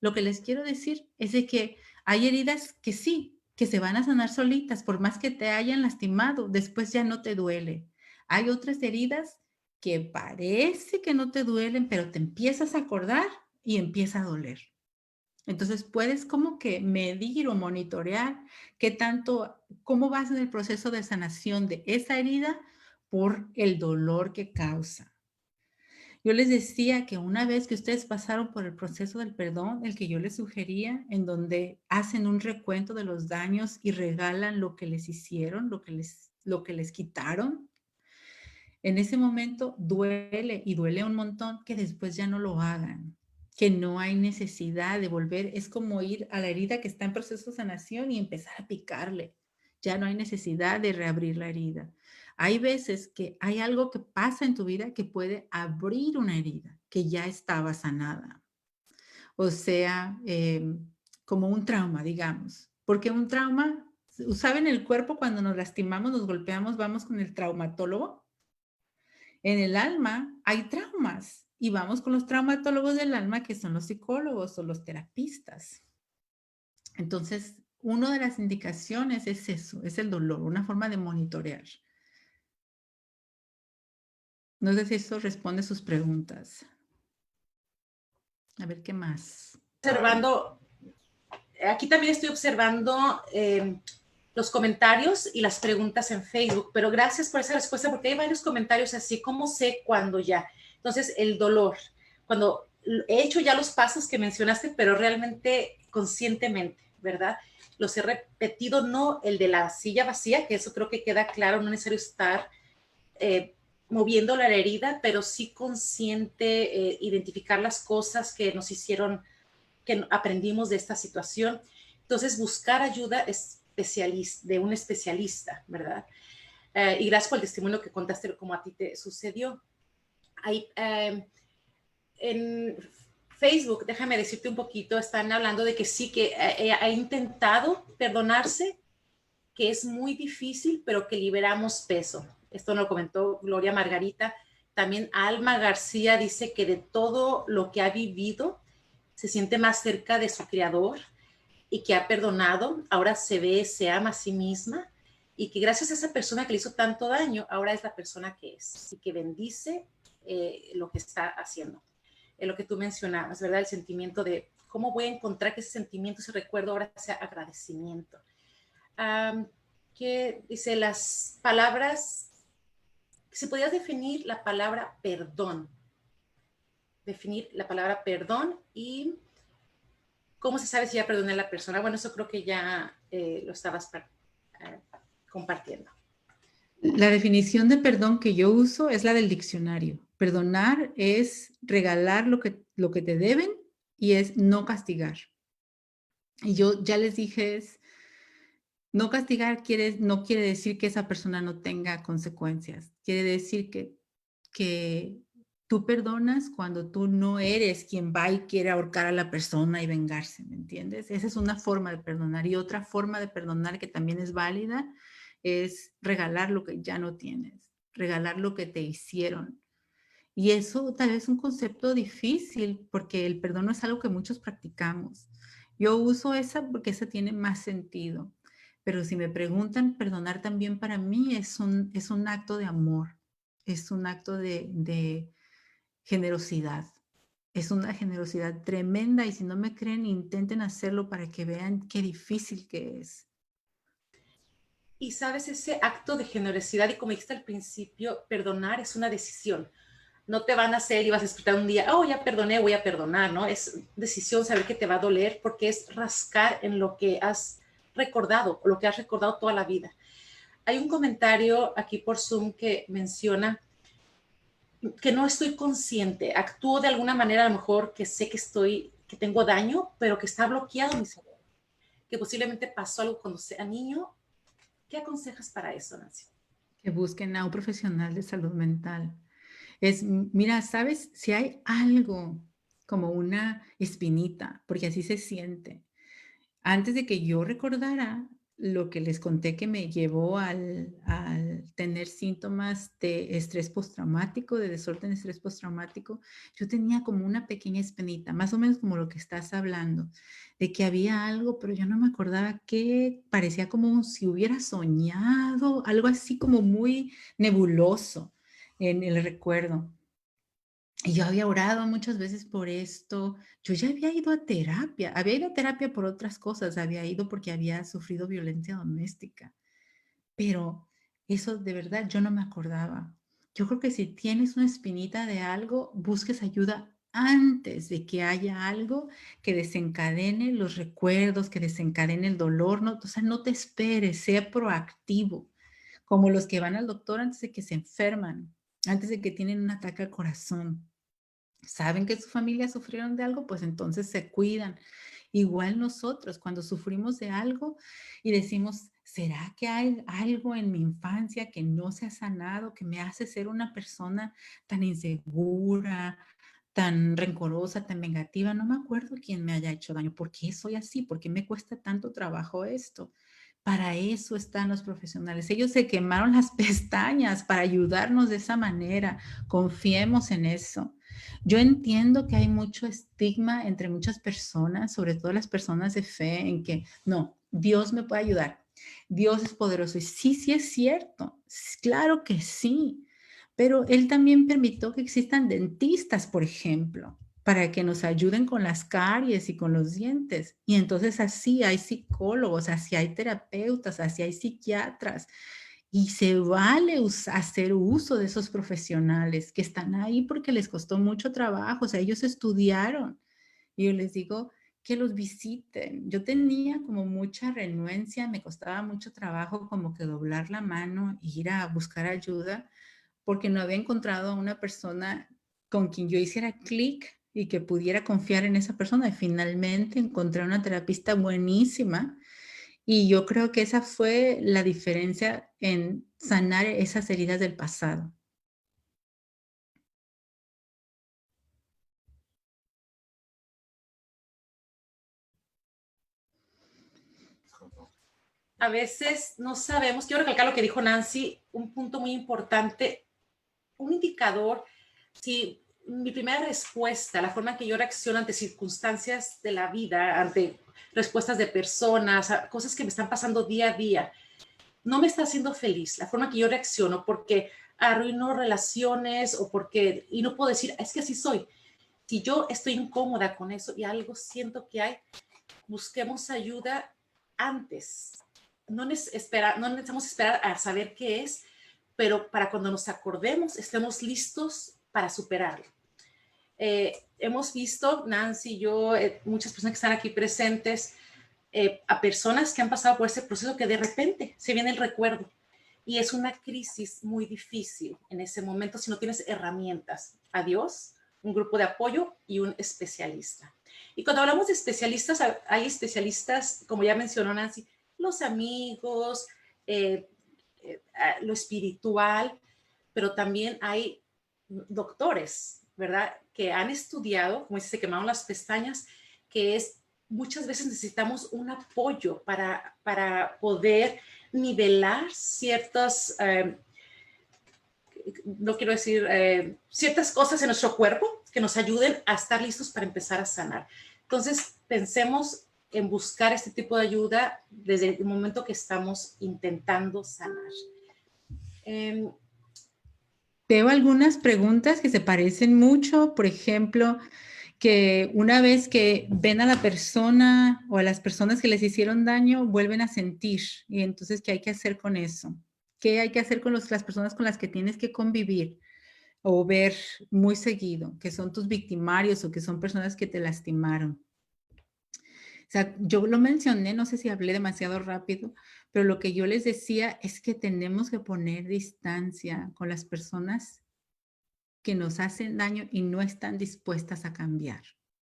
Lo que les quiero decir es de que hay heridas que sí, que se van a sanar solitas, por más que te hayan lastimado, después ya no te duele. Hay otras heridas que parece que no te duelen, pero te empiezas a acordar y empieza a doler. Entonces puedes como que medir o monitorear cómo vas en el proceso de sanación de esa herida por el dolor que causa. Yo les decía que una vez que ustedes pasaron por el proceso del perdón, el que yo les sugería, en donde hacen un recuento de los daños y regalan lo que les hicieron, lo que les quitaron, en ese momento duele y duele un montón que después ya no lo hagan, que no hay necesidad de volver. Es como ir a la herida que está en proceso de sanación y empezar a picarle. Ya no hay necesidad de reabrir la herida. Hay veces que hay algo que pasa en tu vida que puede abrir una herida que ya estaba sanada. O sea, como un trauma, digamos. Porque un trauma, ¿saben el cuerpo cuando nos lastimamos, nos golpeamos, vamos con el traumatólogo? En el alma hay traumas y vamos con los traumatólogos del alma, que son los psicólogos o los terapistas. Entonces, una de las indicaciones es eso, es el dolor, una forma de monitorear. No sé si eso responde sus preguntas. A ver, ¿qué más? Observando, aquí también estoy observando los comentarios y las preguntas en Facebook, pero gracias por esa respuesta porque hay varios comentarios así, ¿cómo sé cuándo ya? Entonces, el dolor, cuando he hecho ya los pasos que mencionaste, pero realmente conscientemente, ¿verdad? Los he repetido, no el de la silla vacía, que eso creo que queda claro, no es necesario estar moviendo la herida, pero sí consciente, identificar las cosas que nos hicieron, que aprendimos de esta situación. Entonces, buscar ayuda de un especialista, ¿verdad? Y gracias por el testimonio que contaste, como a ti te sucedió. Hay, en Facebook, déjame decirte un poquito, están hablando de que sí, que ha intentado perdonarse, que es muy difícil, pero que liberamos peso. Esto nos lo comentó Gloria Margarita. También Alma García dice que de todo lo que ha vivido, se siente más cerca de su creador y que ha perdonado, ahora se ama a sí misma y que gracias a esa persona que le hizo tanto daño, ahora es la persona que es y que bendice lo que está haciendo. Lo que tú mencionabas, ¿verdad? El sentimiento de cómo voy a encontrar que ese sentimiento, ese recuerdo ahora sea agradecimiento. Que dice las palabras, si podías definir la palabra perdón, y cómo se sabe si ya perdoné a la persona. Bueno, eso creo que ya lo estabas compartiendo. La definición de perdón que yo uso es la del diccionario. Perdonar es regalar lo que te deben y es no castigar. Y yo ya les dije, no castigar no quiere decir que esa persona no tenga consecuencias. Quiere decir que tú perdonas cuando tú no eres quien va y quiere ahorcar a la persona y vengarse, ¿me entiendes? Esa es una forma de perdonar. Y otra forma de perdonar que también es válida es regalar lo que ya no tienes, regalar lo que te hicieron. Y eso tal vez es un concepto difícil porque el perdón no es algo que muchos practicamos. Yo uso esa porque esa tiene más sentido. Pero si me preguntan, perdonar también para mí es un acto de amor, es un acto de generosidad. Es una generosidad tremenda y si no me creen, intenten hacerlo para que vean qué difícil que es. Y sabes, ese acto de generosidad, y como dijiste al principio, perdonar es una decisión. No te van a hacer y vas a escuchar un día, oh, ya perdoné, voy a perdonar, ¿no? Es decisión saber que te va a doler porque es rascar en lo que has recordado, o lo que has recordado toda la vida. Hay un comentario aquí por Zoom que menciona que no estoy consciente, actúo de alguna manera a lo mejor que sé que tengo daño, pero que está bloqueado mi cerebro, que posiblemente pasó algo cuando sea niño. ¿Qué aconsejas para eso, Nancy? Que busquen a un profesional de salud mental. Mira, ¿sabes? Si hay algo como una espinita, porque así se siente. Antes de que yo recordara lo que les conté que me llevó al tener síntomas de estrés postraumático, de desorden de estrés postraumático, yo tenía como una pequeña espinita, más o menos como lo que estás hablando, de que había algo, pero yo no me acordaba qué, parecía como si hubiera soñado, algo así como muy nebuloso en el recuerdo. Y yo había orado muchas veces por esto. Yo ya había ido a terapia por otras cosas, había ido porque había sufrido violencia doméstica, pero eso de verdad yo no me acordaba. Yo creo que si tienes una espinita de algo, busques ayuda antes de que haya algo que desencadene los recuerdos, que desencadene el dolor, no, o sea, no te esperes, sea proactivo, como los que van al doctor antes de que se enferman, antes de que tienen un ataque al corazón. Saben que su familia sufrieron de algo, pues entonces se cuidan. Igual nosotros, cuando sufrimos de algo y decimos, ¿será que hay algo en mi infancia que no se ha sanado, que me hace ser una persona tan insegura, tan rencorosa, tan negativa? No me acuerdo quién me haya hecho daño. ¿Por qué soy así? ¿Por qué me cuesta tanto trabajo esto? Para eso están los profesionales. Ellos se quemaron las pestañas para ayudarnos de esa manera. Confiemos en eso. Yo entiendo que hay mucho estigma entre muchas personas, sobre todo las personas de fe, en que no, Dios me puede ayudar. Dios es poderoso. Y sí, sí es cierto. Claro que sí. Pero Él también permitió que existan dentistas, por ejemplo, para que nos ayuden con las caries y con los dientes. Y entonces así hay psicólogos, así hay terapeutas, así hay psiquiatras. Y se vale hacer uso de esos profesionales que están ahí porque les costó mucho trabajo, o sea, ellos estudiaron. Y yo les digo que los visiten. Yo tenía como mucha renuencia, me costaba mucho trabajo como que doblar la mano e ir a buscar ayuda porque no había encontrado a una persona con quien yo hiciera clic y que pudiera confiar en esa persona. Y finalmente encontré una terapista buenísima y yo creo que esa fue la diferencia en sanar esas heridas del pasado. A veces no sabemos, quiero recalcar lo que dijo Nancy, un punto muy importante, un indicador, si mi primera respuesta, la forma en que yo reacciono ante circunstancias de la vida, ante respuestas de personas, cosas que me están pasando día a día, no me está haciendo feliz, la forma que yo reacciono, porque arruino relaciones o porque, y no puedo decir, es que así soy. Si yo estoy incómoda con eso y algo siento que hay, busquemos ayuda antes. No necesitamos esperar a saber qué es, pero para cuando nos acordemos, estemos listos para superarlo. Hemos visto, Nancy y yo, muchas personas que están aquí presentes, a personas que han pasado por ese proceso que de repente se viene el recuerdo y es una crisis muy difícil en ese momento si no tienes herramientas. Adiós, un grupo de apoyo y un especialista. Y cuando hablamos de especialistas, hay especialistas, como ya mencionó Nancy, los amigos, lo espiritual, pero también hay doctores, ¿verdad? Que han estudiado, como dice, se quemaron las pestañas, que es muchas veces necesitamos un apoyo para poder nivelar ciertas, no quiero decir, ciertas cosas en nuestro cuerpo que nos ayuden a estar listos para empezar a sanar. Entonces, pensemos en buscar este tipo de ayuda desde el momento que estamos intentando sanar. Veo algunas preguntas que se parecen mucho, por ejemplo, que una vez que ven a la persona o a las personas que les hicieron daño, vuelven a sentir. Y entonces, ¿qué hay que hacer con eso? ¿Qué hay que hacer con las personas con las que tienes que convivir o ver muy seguido, que son tus victimarios o que son personas que te lastimaron? O sea, yo lo mencioné, no sé si hablé demasiado rápido, pero lo que yo les decía es que tenemos que poner distancia con las personas que nos hacen daño y no están dispuestas a cambiar.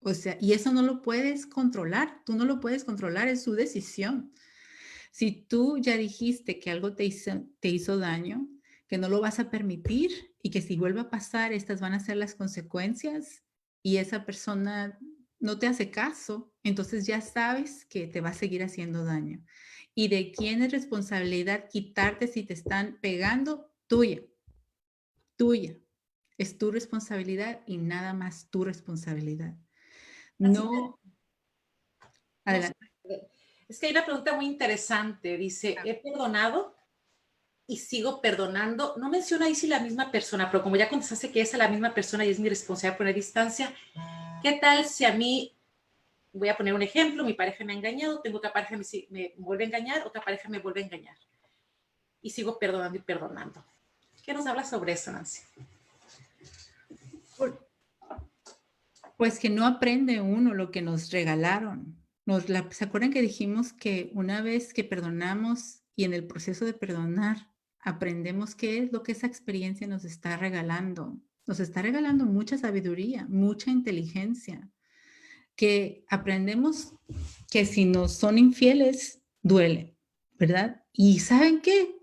O sea, y eso no lo puedes controlar, tú no lo puedes controlar, es su decisión. Si tú ya dijiste que algo te hizo daño, que no lo vas a permitir y que si vuelve a pasar, estas van a ser las consecuencias y esa persona no te hace caso, entonces ya sabes que te va a seguir haciendo daño. ¿Y de quién es responsabilidad quitarte si te están pegando? Tuya, tuya. Es tu responsabilidad y nada más tu responsabilidad. No, adelante. Es que hay una pregunta muy interesante. Dice, ¿he perdonado y sigo perdonando? No menciona ahí si la misma persona, pero como ya contestaste que es a la misma persona y es mi responsabilidad poner distancia, ¿qué tal si a mí, voy a poner un ejemplo, mi pareja me ha engañado, tengo otra pareja que me vuelve a engañar, otra pareja me vuelve a engañar y sigo perdonando y perdonando? ¿Qué nos habla sobre eso, Nancy? Pues que no aprende uno lo que nos regalaron. ¿Se acuerdan que dijimos que una vez que perdonamos y en el proceso de perdonar aprendemos qué es lo que esa experiencia nos está regalando? Nos está regalando mucha sabiduría, mucha inteligencia, que aprendemos que si nos son infieles, duele, ¿verdad? Y ¿saben qué?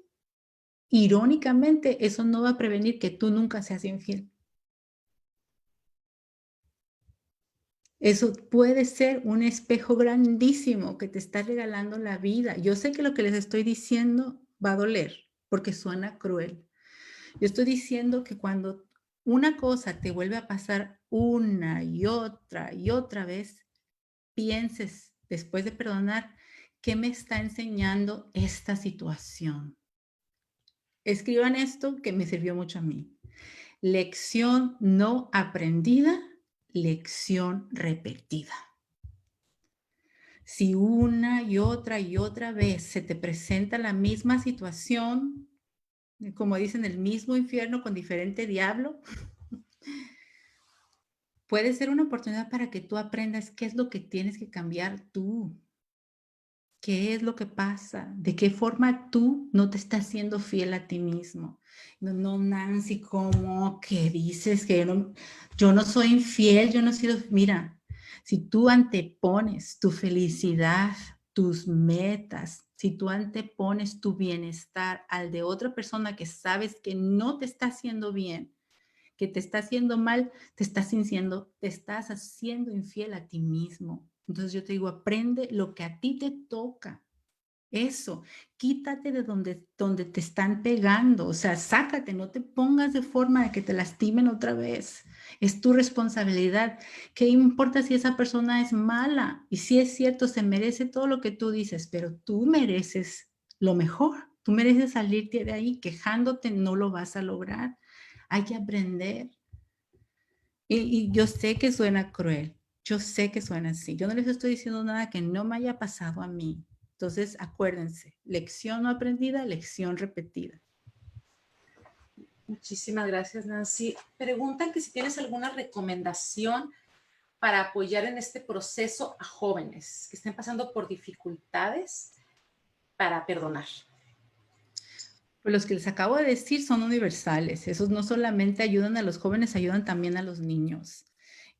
Irónicamente, eso no va a prevenir que tú nunca seas infiel. Eso puede ser un espejo grandísimo que te está regalando la vida. Yo sé que lo que les estoy diciendo va a doler porque suena cruel. Yo estoy diciendo que cuando una cosa te vuelve a pasar una y otra vez, pienses después de perdonar, ¿qué me está enseñando esta situación? Escriban esto que me sirvió mucho a mí. Lección no aprendida, lección repetida. Si una y otra vez se te presenta la misma situación, como dicen, el mismo infierno con diferente diablo, puede ser una oportunidad para que tú aprendas qué es lo que tienes que cambiar tú. ¿Qué es lo que pasa? ¿De qué forma tú no te estás siendo fiel a ti mismo? No, Nancy, ¿cómo que dices que yo no soy infiel? Yo no he sido... Mira, si tú antepones tu felicidad, tus metas, si tú antepones tu bienestar al de otra persona que sabes que no te está haciendo bien, que te está haciendo mal, te estás haciendo infiel a ti mismo. Entonces yo te digo, aprende lo que a ti te toca. Eso, quítate de donde te están pegando, o sea, sácate, no te pongas de forma de que te lastimen otra vez. Es tu responsabilidad. ¿Qué importa si esa persona es mala? Y si es cierto, se merece todo lo que tú dices, pero tú mereces lo mejor. Tú mereces salirte de ahí, quejándote no lo vas a lograr. Hay que aprender. Y yo sé que suena cruel, yo sé que suena así. Yo no les estoy diciendo nada que no me haya pasado a mí. Entonces, acuérdense, lección no aprendida, lección repetida. Muchísimas gracias, Nancy. Preguntan que si tienes alguna recomendación para apoyar en este proceso a jóvenes que estén pasando por dificultades para perdonar. Pues los que les acabo de decir son universales. Esos no solamente ayudan a los jóvenes, ayudan también a los niños.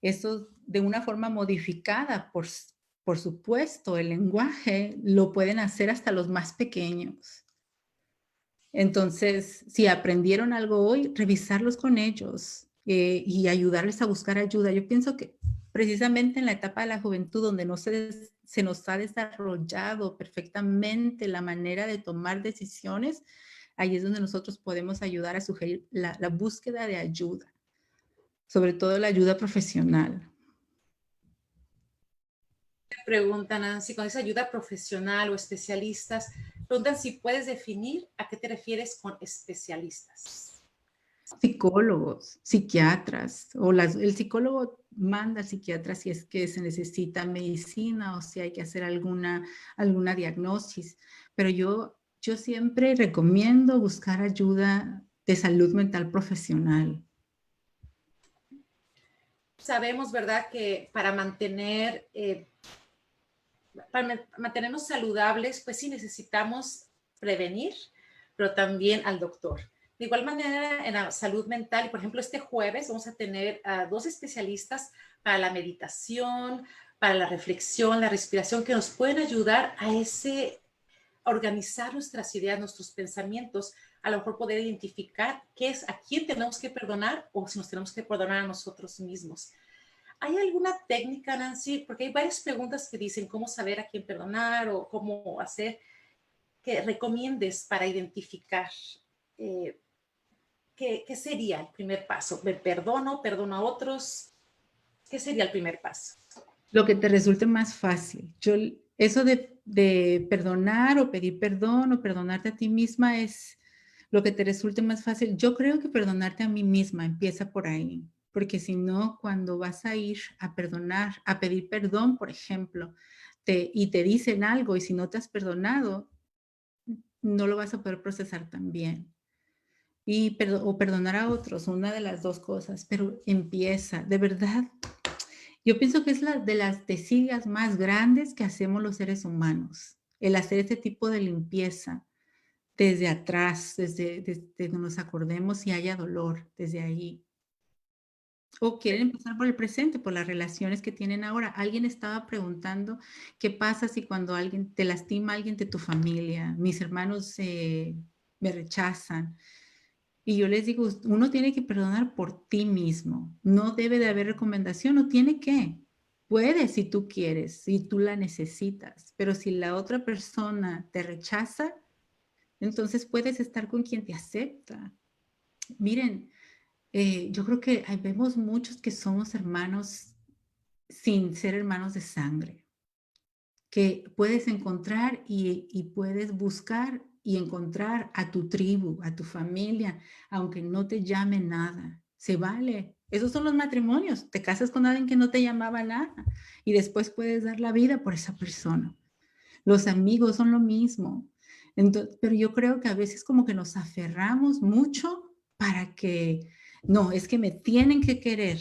Eso de una forma modificada, por supuesto, el lenguaje lo pueden hacer hasta los más pequeños. Entonces, si aprendieron algo hoy, revisarlos con ellos y ayudarles a buscar ayuda. Yo pienso que precisamente en la etapa de la juventud, donde no se nos ha desarrollado perfectamente la manera de tomar decisiones, ahí es donde nosotros podemos ayudar a sugerir la búsqueda de ayuda, sobre todo la ayuda profesional. Preguntan, Nancy, con esa ayuda profesional o especialistas, preguntan si puedes definir a qué te refieres con especialistas. Psicólogos, psiquiatras, o el psicólogo manda al psiquiatra si es que se necesita medicina o si hay que hacer alguna diagnosis, pero yo siempre recomiendo buscar ayuda de salud mental profesional. Sabemos, ¿verdad?, que para mantenernos saludables, pues sí necesitamos prevenir, pero también al doctor. De igual manera, en la salud mental, por ejemplo, este jueves vamos a tener a 2 especialistas para la meditación, para la reflexión, la respiración, que nos pueden ayudar a organizar nuestras ideas, nuestros pensamientos, a lo mejor poder identificar a quién tenemos que perdonar o si nos tenemos que perdonar a nosotros mismos. ¿Hay alguna técnica, Nancy? Porque hay varias preguntas que dicen cómo saber a quién perdonar o cómo hacer, que recomiendes para identificar qué sería el primer paso. ¿Me perdono a otros? ¿Qué sería el primer paso? Lo que te resulte más fácil. Eso de perdonar o pedir perdón o perdonarte a ti misma es lo que te resulte más fácil. Yo creo que perdonarte a mí misma empieza por ahí, porque si no, cuando vas a ir a perdonar, a pedir perdón, por ejemplo, y te dicen algo y si no te has perdonado, no lo vas a poder procesar tan bien. O perdonar a otros, una de las dos cosas, pero empieza, de verdad. Yo pienso que es de las desidias más grandes que hacemos los seres humanos, el hacer este tipo de limpieza desde atrás, desde que nos acordemos y haya dolor desde ahí. O quieren empezar por el presente, por las relaciones que tienen ahora. Alguien estaba preguntando qué pasa si cuando alguien te lastima alguien de tu familia. Mis hermanos me rechazan. Y yo les digo, uno tiene que perdonar por ti mismo. No debe de haber recomendación, no tiene que. Puedes si tú quieres, si tú la necesitas, pero si la otra persona te rechaza, entonces puedes estar con quien te acepta. Miren, yo creo que vemos muchos que somos hermanos sin ser hermanos de sangre, que puedes encontrar y puedes buscar y encontrar a tu tribu, a tu familia, aunque no te llame nada. Se vale. Esos son los matrimonios. Te casas con alguien que no te llamaba nada y después puedes dar la vida por esa persona. Los amigos son lo mismo. Entonces, pero yo creo que a veces como que nos aferramos mucho para que, no, es que me tienen que querer.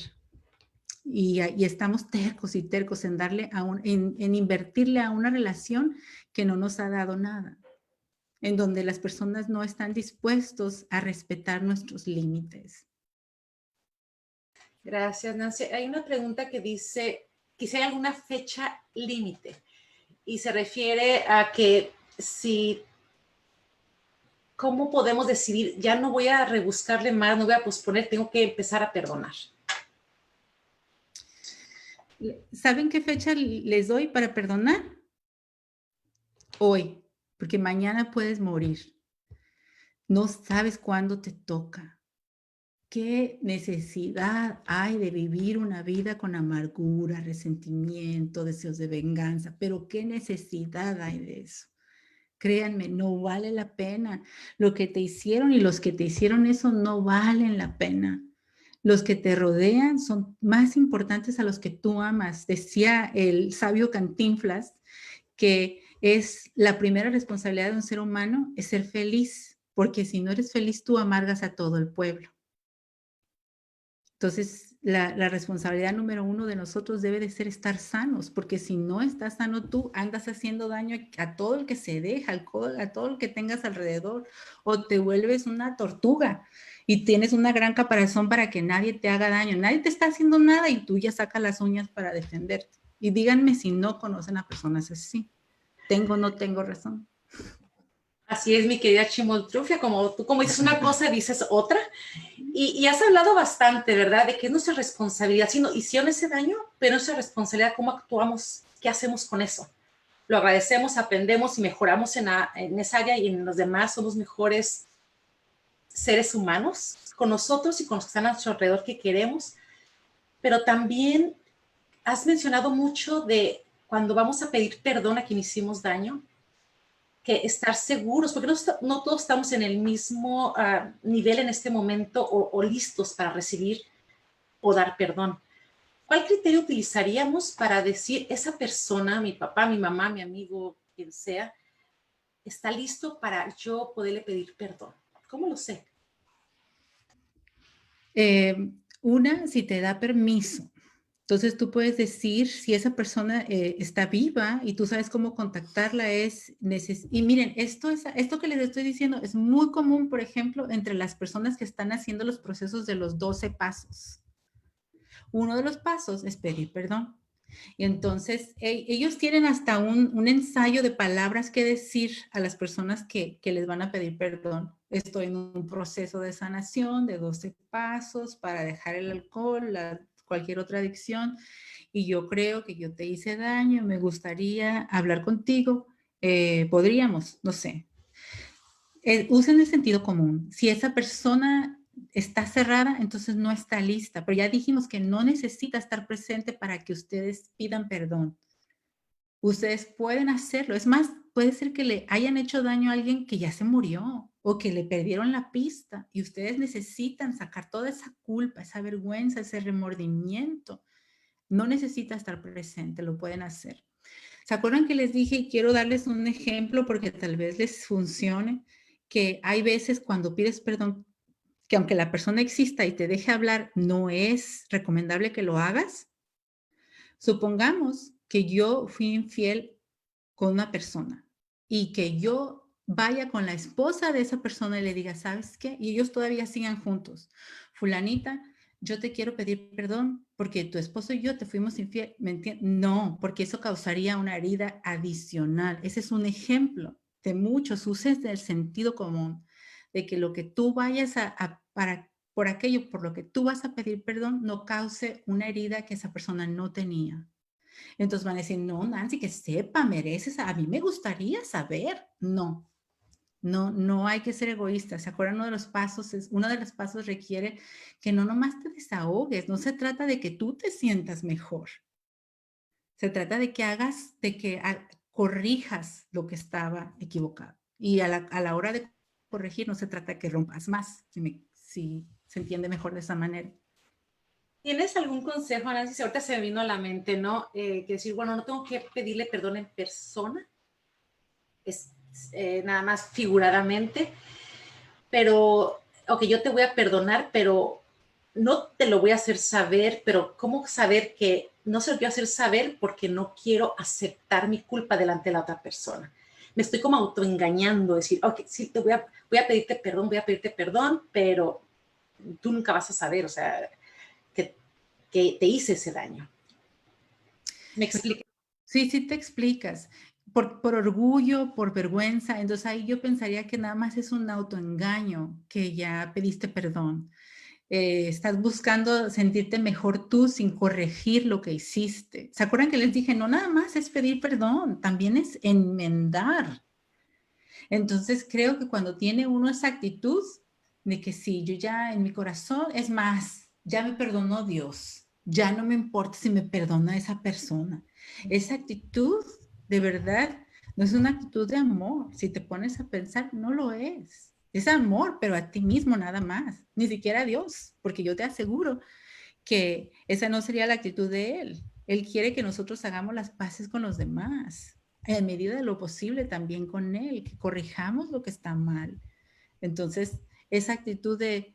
Y estamos tercos y tercos en darle en invertirle a una relación que no nos ha dado nada, en donde las personas no están dispuestos a respetar nuestros límites. Gracias, Nancy. Hay una pregunta que dice, quizá hay alguna fecha límite y se refiere a que ¿cómo podemos decidir? Ya no voy a rebuscarle más, no voy a posponer, tengo que empezar a perdonar. ¿Saben qué fecha les doy para perdonar? Hoy, porque mañana puedes morir. No sabes cuándo te toca. ¿Qué necesidad hay de vivir una vida con amargura, resentimiento, deseos de venganza? Pero ¿qué necesidad hay de eso? Créanme, no vale la pena. Lo que te hicieron y los que te hicieron eso no valen la pena. Los que te rodean son más importantes a los que tú amas. Decía el sabio Cantinflas que es la primera responsabilidad de un ser humano es ser feliz, porque si no eres feliz tú amargas a todo el pueblo. Entonces, la responsabilidad número uno de nosotros debe de ser estar sanos, porque si no estás sano tú, andas haciendo daño a todo el que se deja, a todo el que tengas alrededor, o te vuelves una tortuga y tienes una gran caparazón para que nadie te haga daño. Nadie te está haciendo nada y tú ya sacas las uñas para defenderte. Y díganme si no conocen a personas así. ¿Tengo o no tengo razón? Así es, mi querida Chimoltrufia, como tú como dices una cosa, dices otra. Y has hablado bastante, ¿verdad? De que es nuestra responsabilidad, si nos hicieron ese daño, pero nuestra responsabilidad, cómo actuamos, qué hacemos con eso. Lo agradecemos, aprendemos y mejoramos en esa área y en los demás somos mejores seres humanos, con nosotros y con los que están a nuestro alrededor que queremos. Pero también has mencionado mucho de cuando vamos a pedir perdón a quien hicimos daño, que estar seguros, porque no todos estamos en el mismo nivel en este momento o listos para recibir o dar perdón. ¿Cuál criterio utilizaríamos para decir esa persona, mi papá, mi mamá, mi amigo, quien sea, está listo para yo poderle pedir perdón? ¿Cómo lo sé? Si te da permiso. Entonces tú puedes decir si esa persona está viva y tú sabes cómo contactarla y miren, esto que les estoy diciendo es muy común, por ejemplo, entre las personas que están haciendo los procesos de los 12 pasos. Uno de los pasos es pedir perdón. Y entonces ellos tienen hasta un ensayo de palabras que decir a las personas que les van a pedir perdón. Estoy en un proceso de sanación de 12 pasos para dejar el alcohol, cualquier otra adicción. Y yo creo que yo te hice daño, me gustaría hablar contigo. Podríamos, no sé. Usen el sentido común. Si esa persona está cerrada, entonces no está lista. Pero ya dijimos que no necesita estar presente para que ustedes pidan perdón. Ustedes pueden hacerlo. Es más, puede ser que le hayan hecho daño a alguien que ya se murió o que le perdieron la pista y ustedes necesitan sacar toda esa culpa, esa vergüenza, ese remordimiento. No necesita estar presente, lo pueden hacer. ¿Se acuerdan que les dije y quiero darles un ejemplo porque tal vez les funcione? Que hay veces cuando pides perdón, que aunque la persona exista y te deje hablar, no es recomendable que lo hagas. Supongamos que yo fui infiel con una persona y que yo vaya con la esposa de esa persona y le diga, ¿sabes qué? Y ellos todavía sigan juntos. Fulanita, yo te quiero pedir perdón porque tu esposo y yo te fuimos infiel. ¿Me entiendes? No, porque eso causaría una herida adicional. Ese es un ejemplo de muchos usos del sentido común, de que lo que tú vayas por aquello por lo que tú vas a pedir perdón no cause una herida que esa persona no tenía. Entonces van a decir, no, Nancy, que sepa, mereces, a mí me gustaría saber. No, no hay que ser egoísta. ¿Se acuerdan? Uno de los pasos requiere que no nomás te desahogues, no se trata de que tú te sientas mejor. Se trata de que corrijas lo que estaba equivocado. Y a la hora de corregir no se trata de que rompas más, si se entiende mejor de esa manera. ¿Tienes algún consejo, Nancy? Si ahorita se me vino a la mente, ¿no? Que decir, bueno, no tengo que pedirle perdón en persona, es nada más figuradamente, pero, ok, yo te voy a perdonar, pero no te lo voy a hacer saber, pero ¿cómo saber que no se lo quiero hacer saber porque no quiero aceptar mi culpa delante de la otra persona? Me estoy como autoengañando, decir, ok, sí, voy a pedirte perdón, pero tú nunca vas a saber, o sea, que te hice ese daño. ¿Me explico? Sí, sí te explicas. Por orgullo, por vergüenza, entonces ahí yo pensaría que nada más es un autoengaño, que ya pediste perdón. Estás buscando sentirte mejor tú sin corregir lo que hiciste. ¿Se acuerdan que les dije, no nada más es pedir perdón, también es enmendar? Entonces creo que cuando tiene uno esa actitud de que sí, yo ya en mi corazón, es más, ya me perdonó Dios, ya no me importa si me perdona esa persona. Esa actitud de verdad no es una actitud de amor. Si te pones a pensar, no lo es. Es amor, pero a ti mismo nada más, ni siquiera a Dios, porque yo te aseguro que esa no sería la actitud de Él. Él quiere que nosotros hagamos las paces con los demás, en medida de lo posible también con Él, que corrijamos lo que está mal. Entonces, esa actitud de,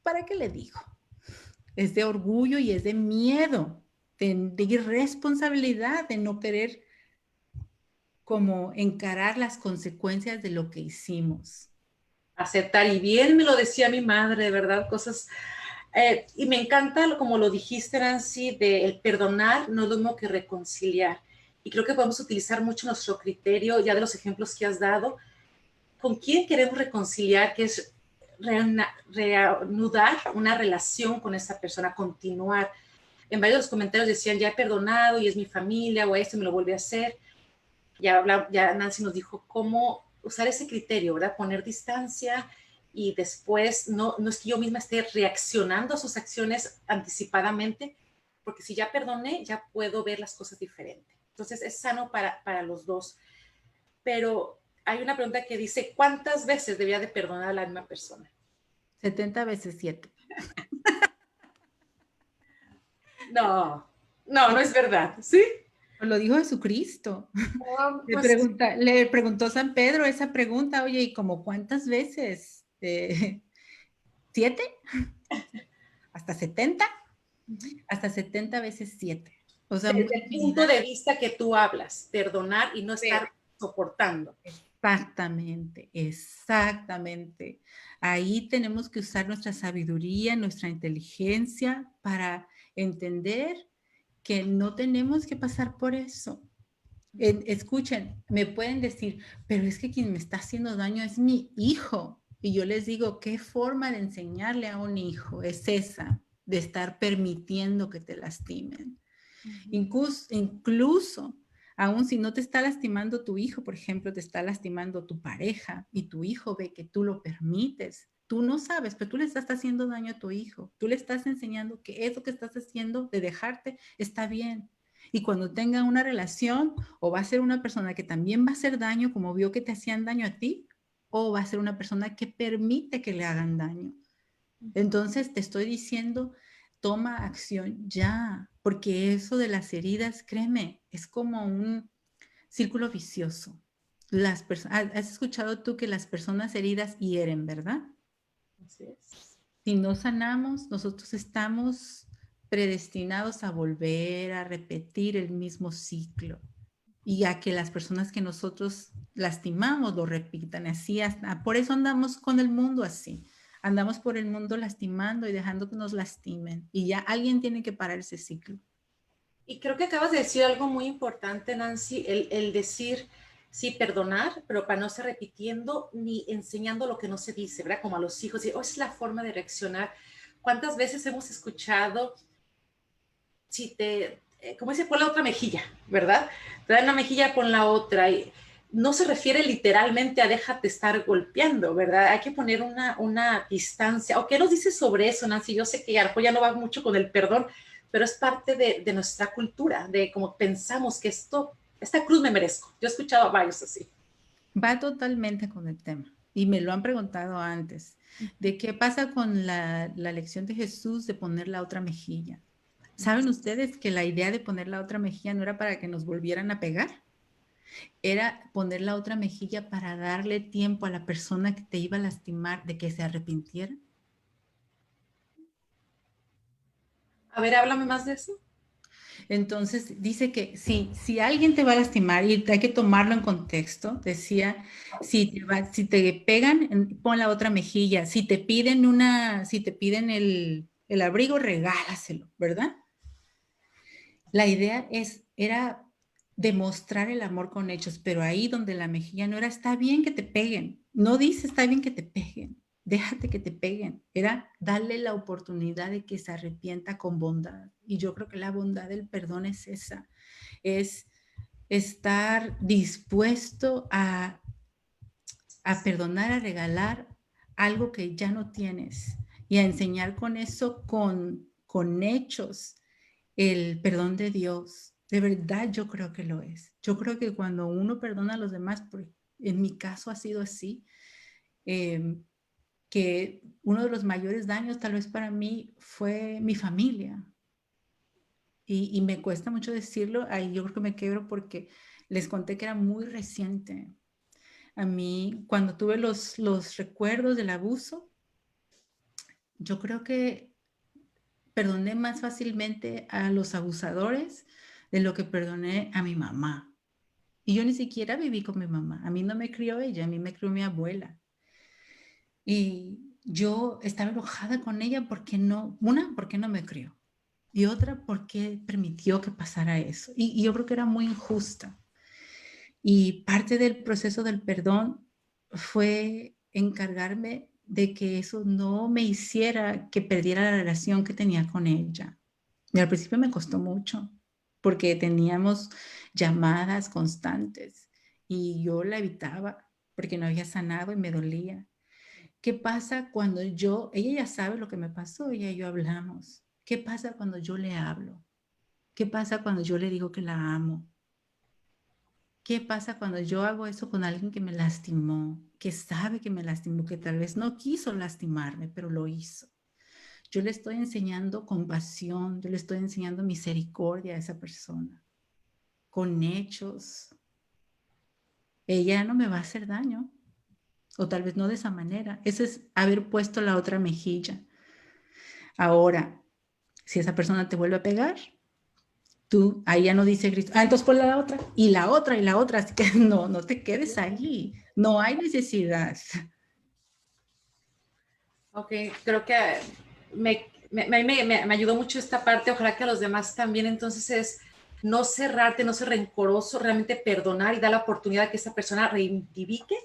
¿para qué le digo? es de orgullo y es de miedo, de irresponsabilidad, de no querer como encarar las consecuencias de lo que hicimos. Aceptar, y bien me lo decía mi madre, de verdad, cosas. Y me encanta, como lo dijiste, Nancy, de el perdonar no es lo mismo que reconciliar. Y creo que podemos utilizar mucho nuestro criterio, ya de los ejemplos que has dado, con quién queremos reconciliar, que es reanudar una relación con esa persona, continuar. En varios de los comentarios decían, ya he perdonado y es mi familia, o esto me lo vuelve a hacer. Ya Nancy nos dijo cómo usar ese criterio, ¿verdad? Poner distancia y después no es que yo misma esté reaccionando a sus acciones anticipadamente, porque si ya perdoné, ya puedo ver las cosas diferente. Entonces es sano para los dos. Pero hay una pregunta que dice, ¿cuántas veces debía de perdonar a la misma persona? 70 veces 7. No es verdad, ¿sí? Lo dijo Jesucristo. Pues Le preguntó San Pedro esa pregunta, oye, ¿y como cuántas veces? ¿7? ¿Hasta 70? Hasta 70 veces 7. O sea, desde el punto de vista que tú hablas, perdonar y no estar soportando. exactamente, exactamente. Ahí tenemos que usar nuestra sabiduría, nuestra inteligencia para entender que no tenemos que pasar por eso. Escuchen, me pueden decir, pero es que quien me está haciendo daño es mi hijo. Y yo les digo, ¿qué forma de enseñarle a un hijo es esa? De estar permitiendo que te lastimen. Incluso, aún si no te está lastimando tu hijo, por ejemplo, te está lastimando tu pareja y tu hijo ve que tú lo permites, tú no sabes, pero tú le estás haciendo daño a tu hijo, tú le estás enseñando que eso que estás haciendo de dejarte está bien. Y cuando tenga una relación, o va a ser una persona que también va a hacer daño, como vio que te hacían daño a ti, o va a ser una persona que permite que le hagan daño. Entonces te estoy diciendo, toma acción ya, porque eso de las heridas, créeme, es como un círculo vicioso. Has escuchado tú que las personas heridas hieren, ¿verdad? Así es. Si no sanamos, nosotros estamos predestinados a volver a repetir el mismo ciclo y a que las personas que nosotros lastimamos lo repitan. Así hasta, por eso andamos con el mundo así. Andamos por el mundo lastimando y dejando que nos lastimen. Y ya alguien tiene que parar ese ciclo. Y creo que acabas de decir algo muy importante, Nancy, el decir, sí, perdonar, pero para no estar repitiendo ni enseñando lo que no se dice, ¿verdad? Como a los hijos, y oh, es la forma de reaccionar. ¿Cuántas veces hemos escuchado, si te, como dice, pon la otra mejilla, ¿verdad? Te dan una mejilla, pon la otra. Y no se refiere literalmente a déjate estar golpeando, ¿verdad? Hay que poner una distancia. ¿O qué nos dices sobre eso, Nancy? Yo sé que a lo mejor ya no va mucho con el perdón, pero es parte de nuestra cultura, de cómo pensamos que esta cruz me merezco. Yo he escuchado a varios así. Va totalmente con el tema. Y me lo han preguntado antes, de qué pasa con la lección de Jesús de poner la otra mejilla. ¿Saben ustedes que la idea de poner la otra mejilla no era para que nos volvieran a pegar? Era poner la otra mejilla para darle tiempo a la persona que te iba a lastimar de que se arrepintiera. A ver, háblame más de eso. Entonces dice que si alguien te va a lastimar, y hay que tomarlo en contexto, decía, si te pegan, pon la otra mejilla, si te piden el abrigo, regálaselo, ¿verdad? La idea era demostrar el amor con hechos, pero ahí donde la mejilla no era, está bien que te peguen, no dice está bien que te peguen, déjate que te peguen, era darle la oportunidad de que se arrepienta con bondad. Y yo creo que la bondad del perdón es esa, es estar dispuesto a perdonar, a regalar algo que ya no tienes y a enseñar con eso, con hechos, el perdón de Dios. De verdad yo creo que lo es. Yo creo que cuando uno perdona a los demás, en mi caso ha sido así, que uno de los mayores daños tal vez para mí fue mi familia. Y me cuesta mucho decirlo, ahí yo creo que me quebro porque les conté que era muy reciente. A mí, cuando tuve los recuerdos del abuso, yo creo que perdoné más fácilmente a los abusadores de lo que perdoné a mi mamá. Y yo ni siquiera viví con mi mamá. A mí no me crió ella, a mí me crió mi abuela. Y yo estaba enojada con ella porque no, una, porque no me crió. Y otra, porque permitió que pasara eso. Y yo creo que era muy injusta. Y parte del proceso del perdón fue encargarme de que eso no me hiciera que perdiera la relación que tenía con ella. Y al principio me costó mucho, porque teníamos llamadas constantes y yo la evitaba porque no había sanado y me dolía. ¿Qué pasa cuando ella ya sabe lo que me pasó, ella y yo hablamos? ¿Qué pasa cuando yo le hablo? ¿Qué pasa cuando yo le digo que la amo? ¿Qué pasa cuando yo hago eso con alguien que me lastimó, que sabe que me lastimó, que tal vez no quiso lastimarme, pero lo hizo? Yo le estoy enseñando compasión, yo le estoy enseñando misericordia a esa persona, con hechos. Ella no me va a hacer daño, o tal vez no de esa manera. Eso es haber puesto la otra mejilla. Ahora, si esa persona te vuelve a pegar, tú, ahí ya no dice Cristo, entonces ponle la otra, y la otra, y la otra, así que no te quedes allí, no hay necesidad. Ok, creo que me ayudó mucho esta parte, ojalá que a los demás también. Entonces es no cerrarte, no ser rencoroso, realmente perdonar y dar la oportunidad que esa persona reivindique.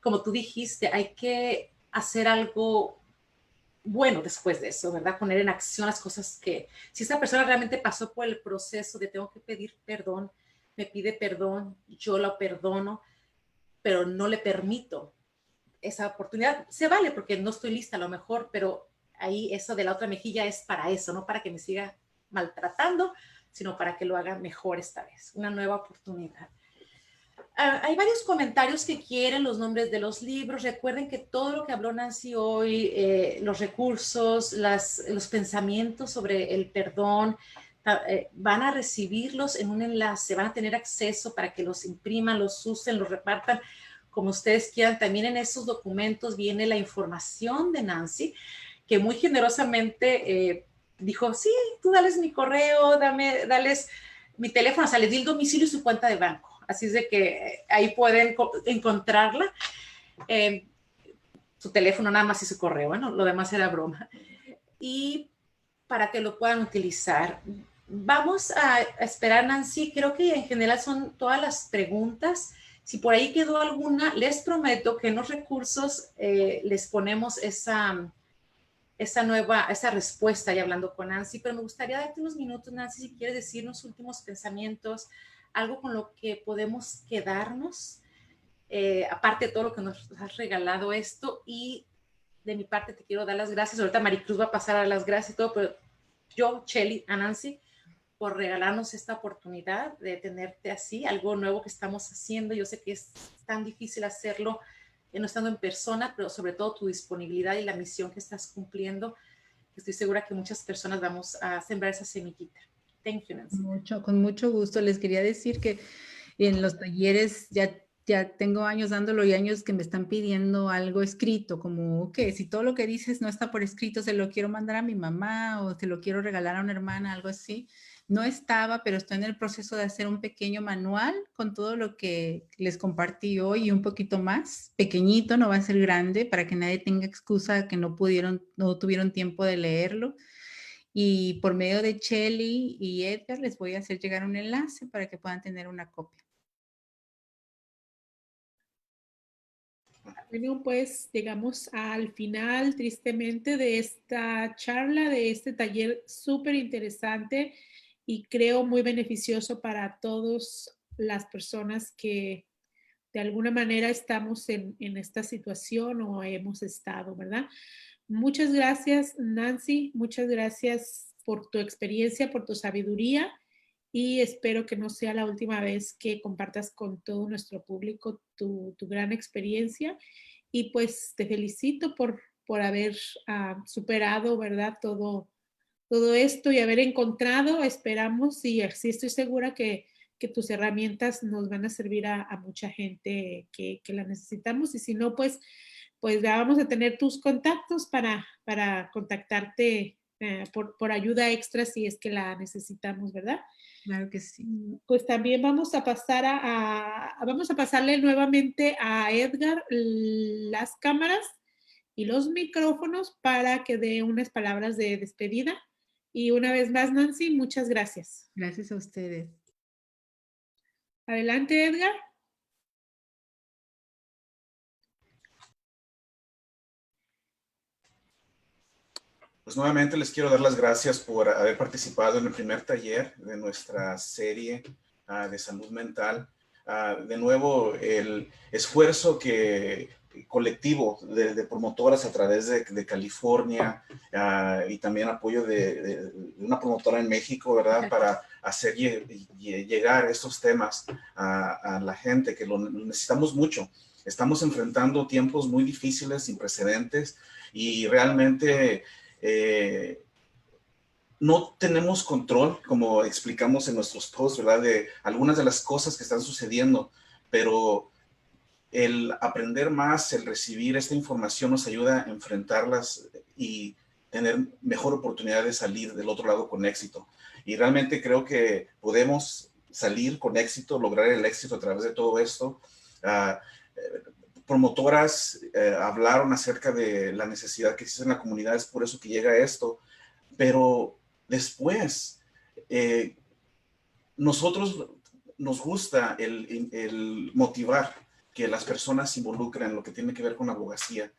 Como tú dijiste, hay que hacer algo bueno después de eso, ¿verdad? Poner en acción las cosas que, si esa persona realmente pasó por el proceso de tengo que pedir perdón, me pide perdón, yo lo perdono, pero no le permito esa oportunidad. Se vale porque no estoy lista a lo mejor, pero ahí eso de la otra mejilla es para eso, no para que me siga maltratando, sino para que lo haga mejor esta vez, una nueva oportunidad. Hay varios comentarios que quieren los nombres de los libros. Recuerden que todo lo que habló Nancy hoy, los recursos, los pensamientos sobre el perdón, van a recibirlos en un enlace, van a tener acceso para que los impriman, los usen, los repartan como ustedes quieran. También en esos documentos viene la información de Nancy, que muy generosamente dijo, sí, tú dales mi correo, dales mi teléfono, o sea, les di el domicilio y su cuenta de banco. Así es de que ahí pueden encontrarla. Su teléfono nada más y su correo, bueno, lo demás era broma. Y para que lo puedan utilizar. Vamos a esperar, Nancy. Creo que en general son todas las preguntas. Si por ahí quedó alguna, les prometo que en los recursos les ponemos esa respuesta ya hablando con Nancy, pero me gustaría darte unos minutos, Nancy, si quieres decir unos últimos pensamientos, algo con lo que podemos quedarnos, aparte de todo lo que nos has regalado esto. Y de mi parte te quiero dar las gracias. Ahorita Maricruz va a pasar a las gracias y todo, pero yo, Shelly, a Nancy, por regalarnos esta oportunidad de tenerte así, algo nuevo que estamos haciendo. Yo sé que es tan difícil hacerlo no estando en persona, pero sobre todo tu disponibilidad y la misión que estás cumpliendo. Estoy segura que muchas personas vamos a sembrar esa semillita. Thank you, Nancy. Con mucho gusto. Les quería decir que en los talleres ya tengo años dándolo y años que me están pidiendo algo escrito, como que si todo lo que dices no está por escrito, se lo quiero mandar a mi mamá o se lo quiero regalar a una hermana, algo así. No estaba, pero estoy en el proceso de hacer un pequeño manual con todo lo que les compartí hoy y un poquito más, pequeñito, no va a ser grande, para que nadie tenga excusa que no tuvieron tiempo de leerlo. Y por medio de Shelly y Edgar les voy a hacer llegar un enlace para que puedan tener una copia. Bueno, pues llegamos al final, tristemente, de esta charla, de este taller súper interesante y creo muy beneficioso para todas las personas que de alguna manera estamos en esta situación o hemos estado, ¿verdad? Muchas gracias, Nancy. Muchas gracias por tu experiencia, por tu sabiduría y espero que no sea la última vez que compartas con todo nuestro público tu gran experiencia. Y pues te felicito por haber superado, ¿verdad? Todo esto y haber encontrado, esperamos, y sí estoy segura que tus herramientas nos van a servir a mucha gente que la necesitamos. Y si no, pues ya vamos a tener tus contactos para contactarte por ayuda extra si es que la necesitamos, ¿verdad? Claro que sí. Pues también vamos a pasar vamos a pasarle nuevamente a Edgar las cámaras y los micrófonos para que dé unas palabras de despedida. Y una vez más, Nancy, muchas gracias. Gracias a ustedes. Adelante, Edgar. Pues nuevamente les quiero dar las gracias por haber participado en el primer taller de nuestra serie de salud mental. De nuevo, el esfuerzo colectivo de promotoras a través de California y también apoyo de una promotora en México, ¿verdad? Para hacer llegar estos temas a la gente, que lo necesitamos mucho. Estamos enfrentando tiempos muy difíciles, sin precedentes, y realmente no tenemos control, como explicamos en nuestros posts, ¿verdad? De algunas de las cosas que están sucediendo, pero el aprender más, el recibir esta información nos ayuda a enfrentarlas y tener mejor oportunidad de salir del otro lado con éxito. Y realmente creo que podemos salir con éxito, lograr el éxito a través de todo esto. Promotoras hablaron acerca de la necesidad que existe en la comunidad, es por eso que llega esto, pero después nosotros nos gusta el motivar que las personas se involucren en lo que tiene que ver con la abogacía.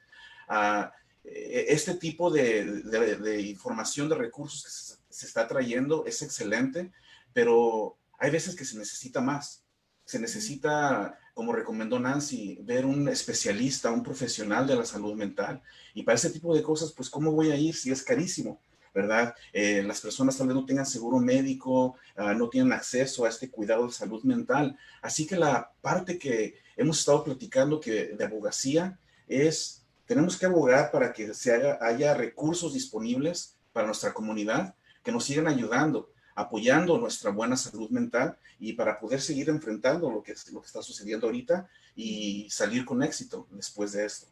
Este tipo de información, de recursos que se está trayendo es excelente, pero hay veces que se necesita más. Se necesita, como recomendó Nancy, ver un especialista, un profesional de la salud mental. Y para ese tipo de cosas, pues, ¿cómo voy a ir si es carísimo? ¿Verdad? Las personas tal vez no tengan seguro médico, no tienen acceso a este cuidado de salud mental. Así que la parte que hemos estado platicando de abogacía es, tenemos que abogar para que haya recursos disponibles para nuestra comunidad que nos sigan ayudando, apoyando nuestra buena salud mental y para poder seguir enfrentando lo que está sucediendo ahorita y salir con éxito después de esto.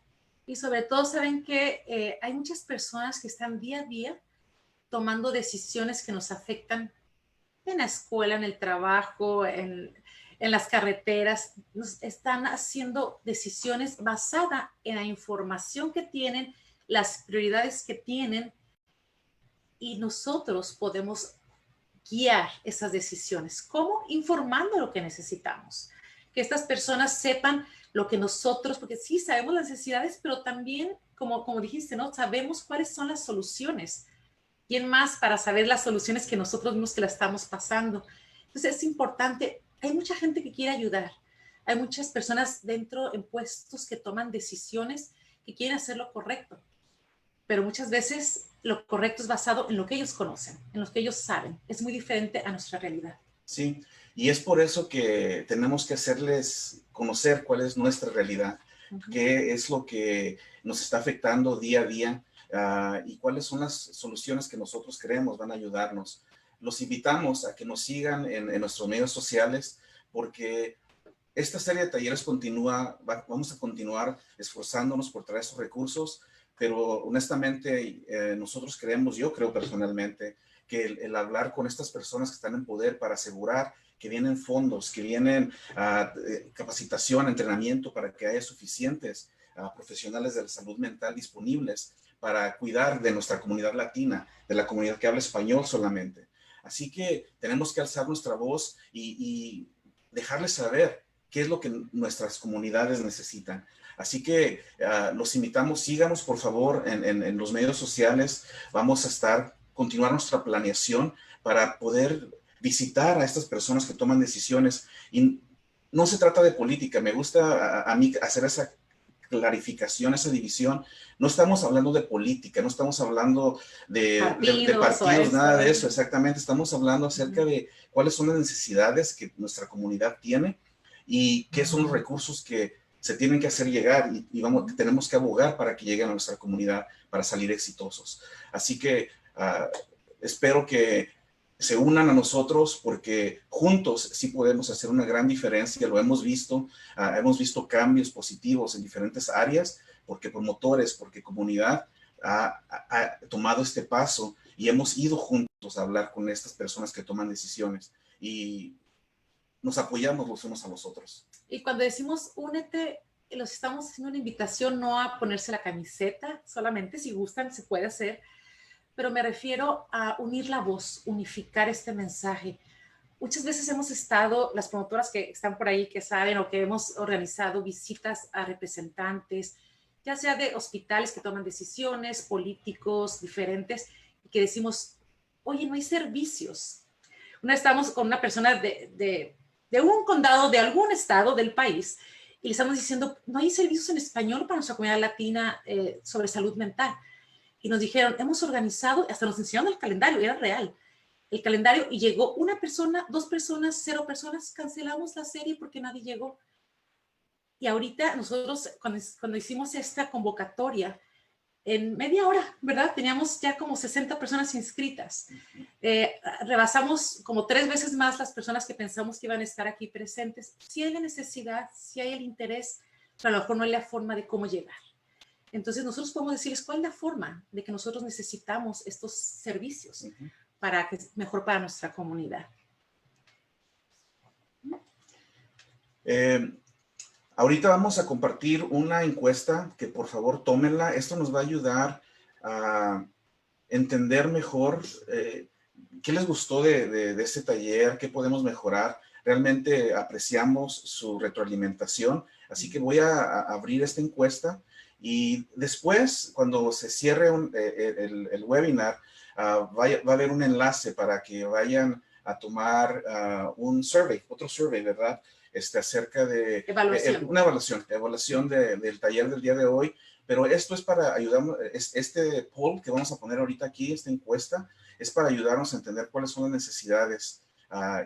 Y sobre todo, saben que hay muchas personas que están día a día tomando decisiones que nos afectan en la escuela, en el trabajo, en las carreteras. Están haciendo decisiones basadas en la información que tienen, las prioridades que tienen, y nosotros podemos guiar esas decisiones. ¿Cómo? Informando lo que necesitamos. Que estas personas sepan lo que nosotros, porque sí sabemos las necesidades, pero también, como dijiste, ¿no? Sabemos cuáles son las soluciones. ¿Quién más para saber las soluciones que nosotros mismos que la estamos pasando? Entonces es importante, hay mucha gente que quiere ayudar, hay muchas personas dentro en puestos que toman decisiones que quieren hacer lo correcto, pero muchas veces lo correcto es basado en lo que ellos conocen, en lo que ellos saben. Es muy diferente a nuestra realidad. Sí, y es por eso que tenemos que hacerles conocer cuál es nuestra realidad, qué es lo que nos está afectando día a día y cuáles son las soluciones que nosotros creemos van a ayudarnos. Los invitamos a que nos sigan en nuestros medios sociales porque esta serie de talleres continúa, vamos a continuar esforzándonos por traer esos recursos, pero honestamente nosotros creemos, yo creo personalmente, que el hablar con estas personas que están en poder para asegurar que vienen fondos, que vienen capacitación, entrenamiento para que haya suficientes profesionales de la salud mental disponibles para cuidar de nuestra comunidad latina, de la comunidad que habla español solamente. Así que tenemos que alzar nuestra voz y dejarles saber qué es lo que nuestras comunidades necesitan. Así que los invitamos, síganos por favor en los medios sociales. Vamos a continuar nuestra planeación para poder visitar a estas personas que toman decisiones. Y no se trata de política, me gusta a mí hacer esa clarificación, esa división. No estamos hablando de política, no estamos hablando de partidos, nada de eso, exactamente. Estamos hablando acerca de cuáles son las necesidades que nuestra comunidad tiene y qué son los recursos que se tienen que hacer llegar y tenemos que abogar para que lleguen a nuestra comunidad para salir exitosos. Así que espero que se unan a nosotros porque juntos sí podemos hacer una gran diferencia. Lo hemos visto cambios positivos en diferentes áreas porque promotores, porque comunidad ha tomado este paso y hemos ido juntos a hablar con estas personas que toman decisiones y nos apoyamos los unos a los otros. Y cuando decimos únete, los estamos haciendo una invitación no a ponerse la camiseta, solamente si gustan se puede hacer, pero me refiero a unir la voz, unificar este mensaje. Muchas veces hemos estado, las promotoras que están por ahí, que saben o que hemos organizado visitas a representantes, ya sea de hospitales que toman decisiones, políticos diferentes, y que decimos, oye, no hay servicios. Una vez estábamos con una persona de un condado de algún estado del país y le estamos diciendo, no hay servicios en español para nuestra comunidad latina sobre salud mental. Y nos dijeron, hemos organizado, hasta nos enseñaron el calendario, era real, el calendario, y llegó una persona, 2 personas, 0 personas, cancelamos la serie porque nadie llegó. Y ahorita nosotros, cuando hicimos esta convocatoria, en media hora, ¿verdad? Teníamos ya como 60 personas inscritas. Rebasamos como 3 veces más las personas que pensamos que iban a estar aquí presentes. Si hay la necesidad, si hay el interés, pero a lo mejor no hay la forma de cómo llegar. Entonces nosotros podemos decirles cuál es la forma de que nosotros necesitamos estos servicios para que es mejor para nuestra comunidad. Ahorita vamos a compartir una encuesta que por favor tómenla. Esto nos va a ayudar a entender mejor qué les gustó de este taller, qué podemos mejorar. Realmente apreciamos su retroalimentación, así que voy a abrir esta encuesta y después, cuando se cierre el webinar, va a haber un enlace para que vayan a tomar un survey, otro survey, ¿verdad? Acerca de una evaluación del taller del día de hoy, pero esto es para ayudarnos, este poll que vamos a poner ahorita aquí, esta encuesta, es para ayudarnos a entender cuáles son las necesidades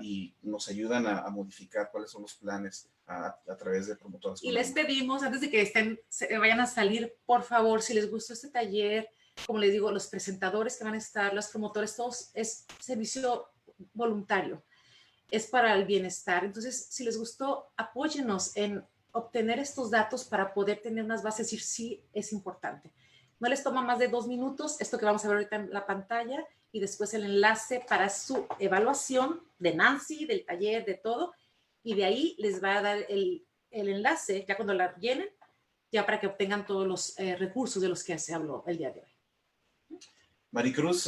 y nos ayudan a modificar cuáles son los planes a través de promotoras. Y les pedimos, antes de que vayan a salir, por favor, si les gustó este taller, como les digo, los presentadores que van a estar, los promotores, todos es servicio voluntario, es para el bienestar. Entonces, si les gustó, apóyennos en obtener estos datos para poder tener unas bases y decir sí es importante. No les toma más de 2 minutos, esto que vamos a ver ahorita en la pantalla, y después el enlace para su evaluación de Nancy, del taller, de todo, y de ahí les va a dar el enlace, ya cuando la llenen, ya para que obtengan todos los recursos de los que se habló el día de hoy. Maricruz,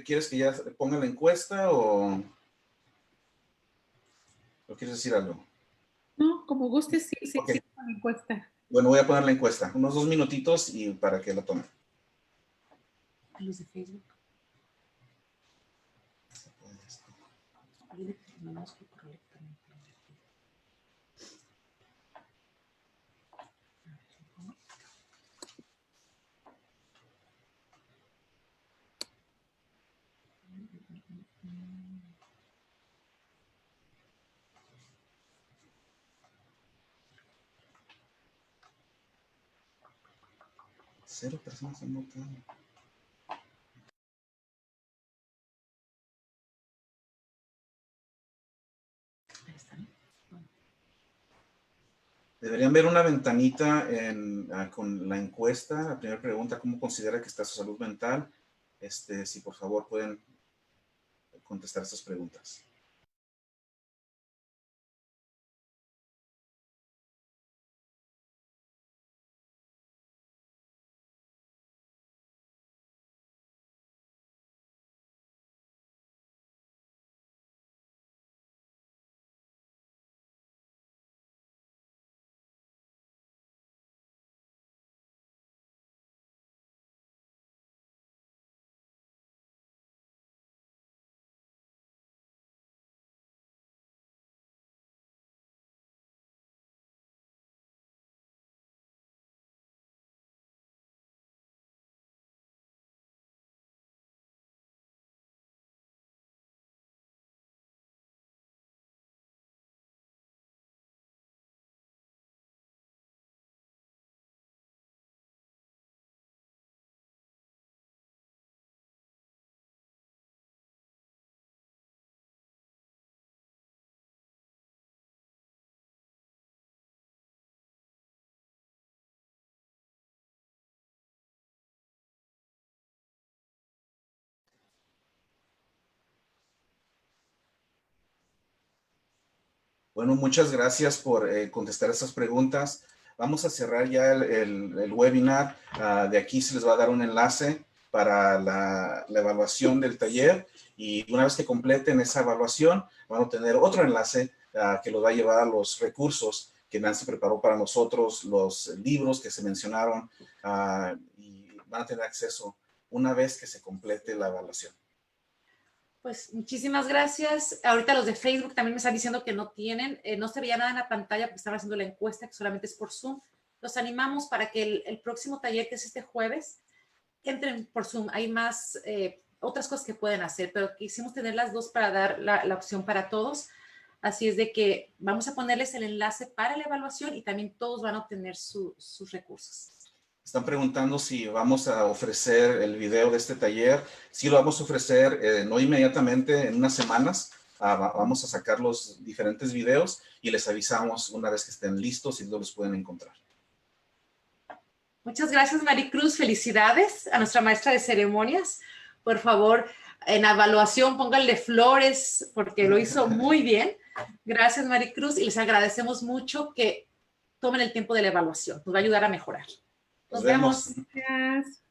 ¿quieres que ya ponga la encuesta o quieres decir algo? No, como guste, sí, Okay. sí, con la encuesta. Bueno, voy a poner la encuesta, unos 2 minutitos y para que la tomen. Los de Facebook. Cero personas han votado. Deberían ver una ventanita con la encuesta. La primera pregunta, ¿cómo considera que está su salud mental? Si por favor pueden contestar estas preguntas. Bueno, muchas gracias por contestar estas preguntas. Vamos a cerrar ya el webinar. De aquí se les va a dar un enlace para la evaluación del taller, y una vez que completen esa evaluación van a tener otro enlace que los va a llevar a los recursos que Nancy preparó para nosotros, los libros que se mencionaron, y van a tener acceso una vez que se complete la evaluación. Pues muchísimas gracias. Ahorita los de Facebook también me están diciendo que no tienen, no se veía nada en la pantalla porque estaban haciendo la encuesta, que solamente es por Zoom. Los animamos para que el próximo taller, que es este jueves, entren por Zoom. Hay más, otras cosas que pueden hacer, pero quisimos tener las dos para dar la opción para todos. Así es de que vamos a ponerles el enlace para la evaluación y también todos van a obtener sus recursos. Están preguntando si vamos a ofrecer el video de este taller. Sí, lo vamos a ofrecer, no inmediatamente, en unas semanas. Vamos a sacar los diferentes videos y les avisamos una vez que estén listos y los pueden encontrar. Muchas gracias, Maricruz. Felicidades a nuestra maestra de ceremonias. Por favor, en evaluación pónganle flores porque lo hizo muy bien. Gracias, Maricruz, y les agradecemos mucho que tomen el tiempo de la evaluación. Nos va a ayudar a mejorar. Nos vemos. Gracias.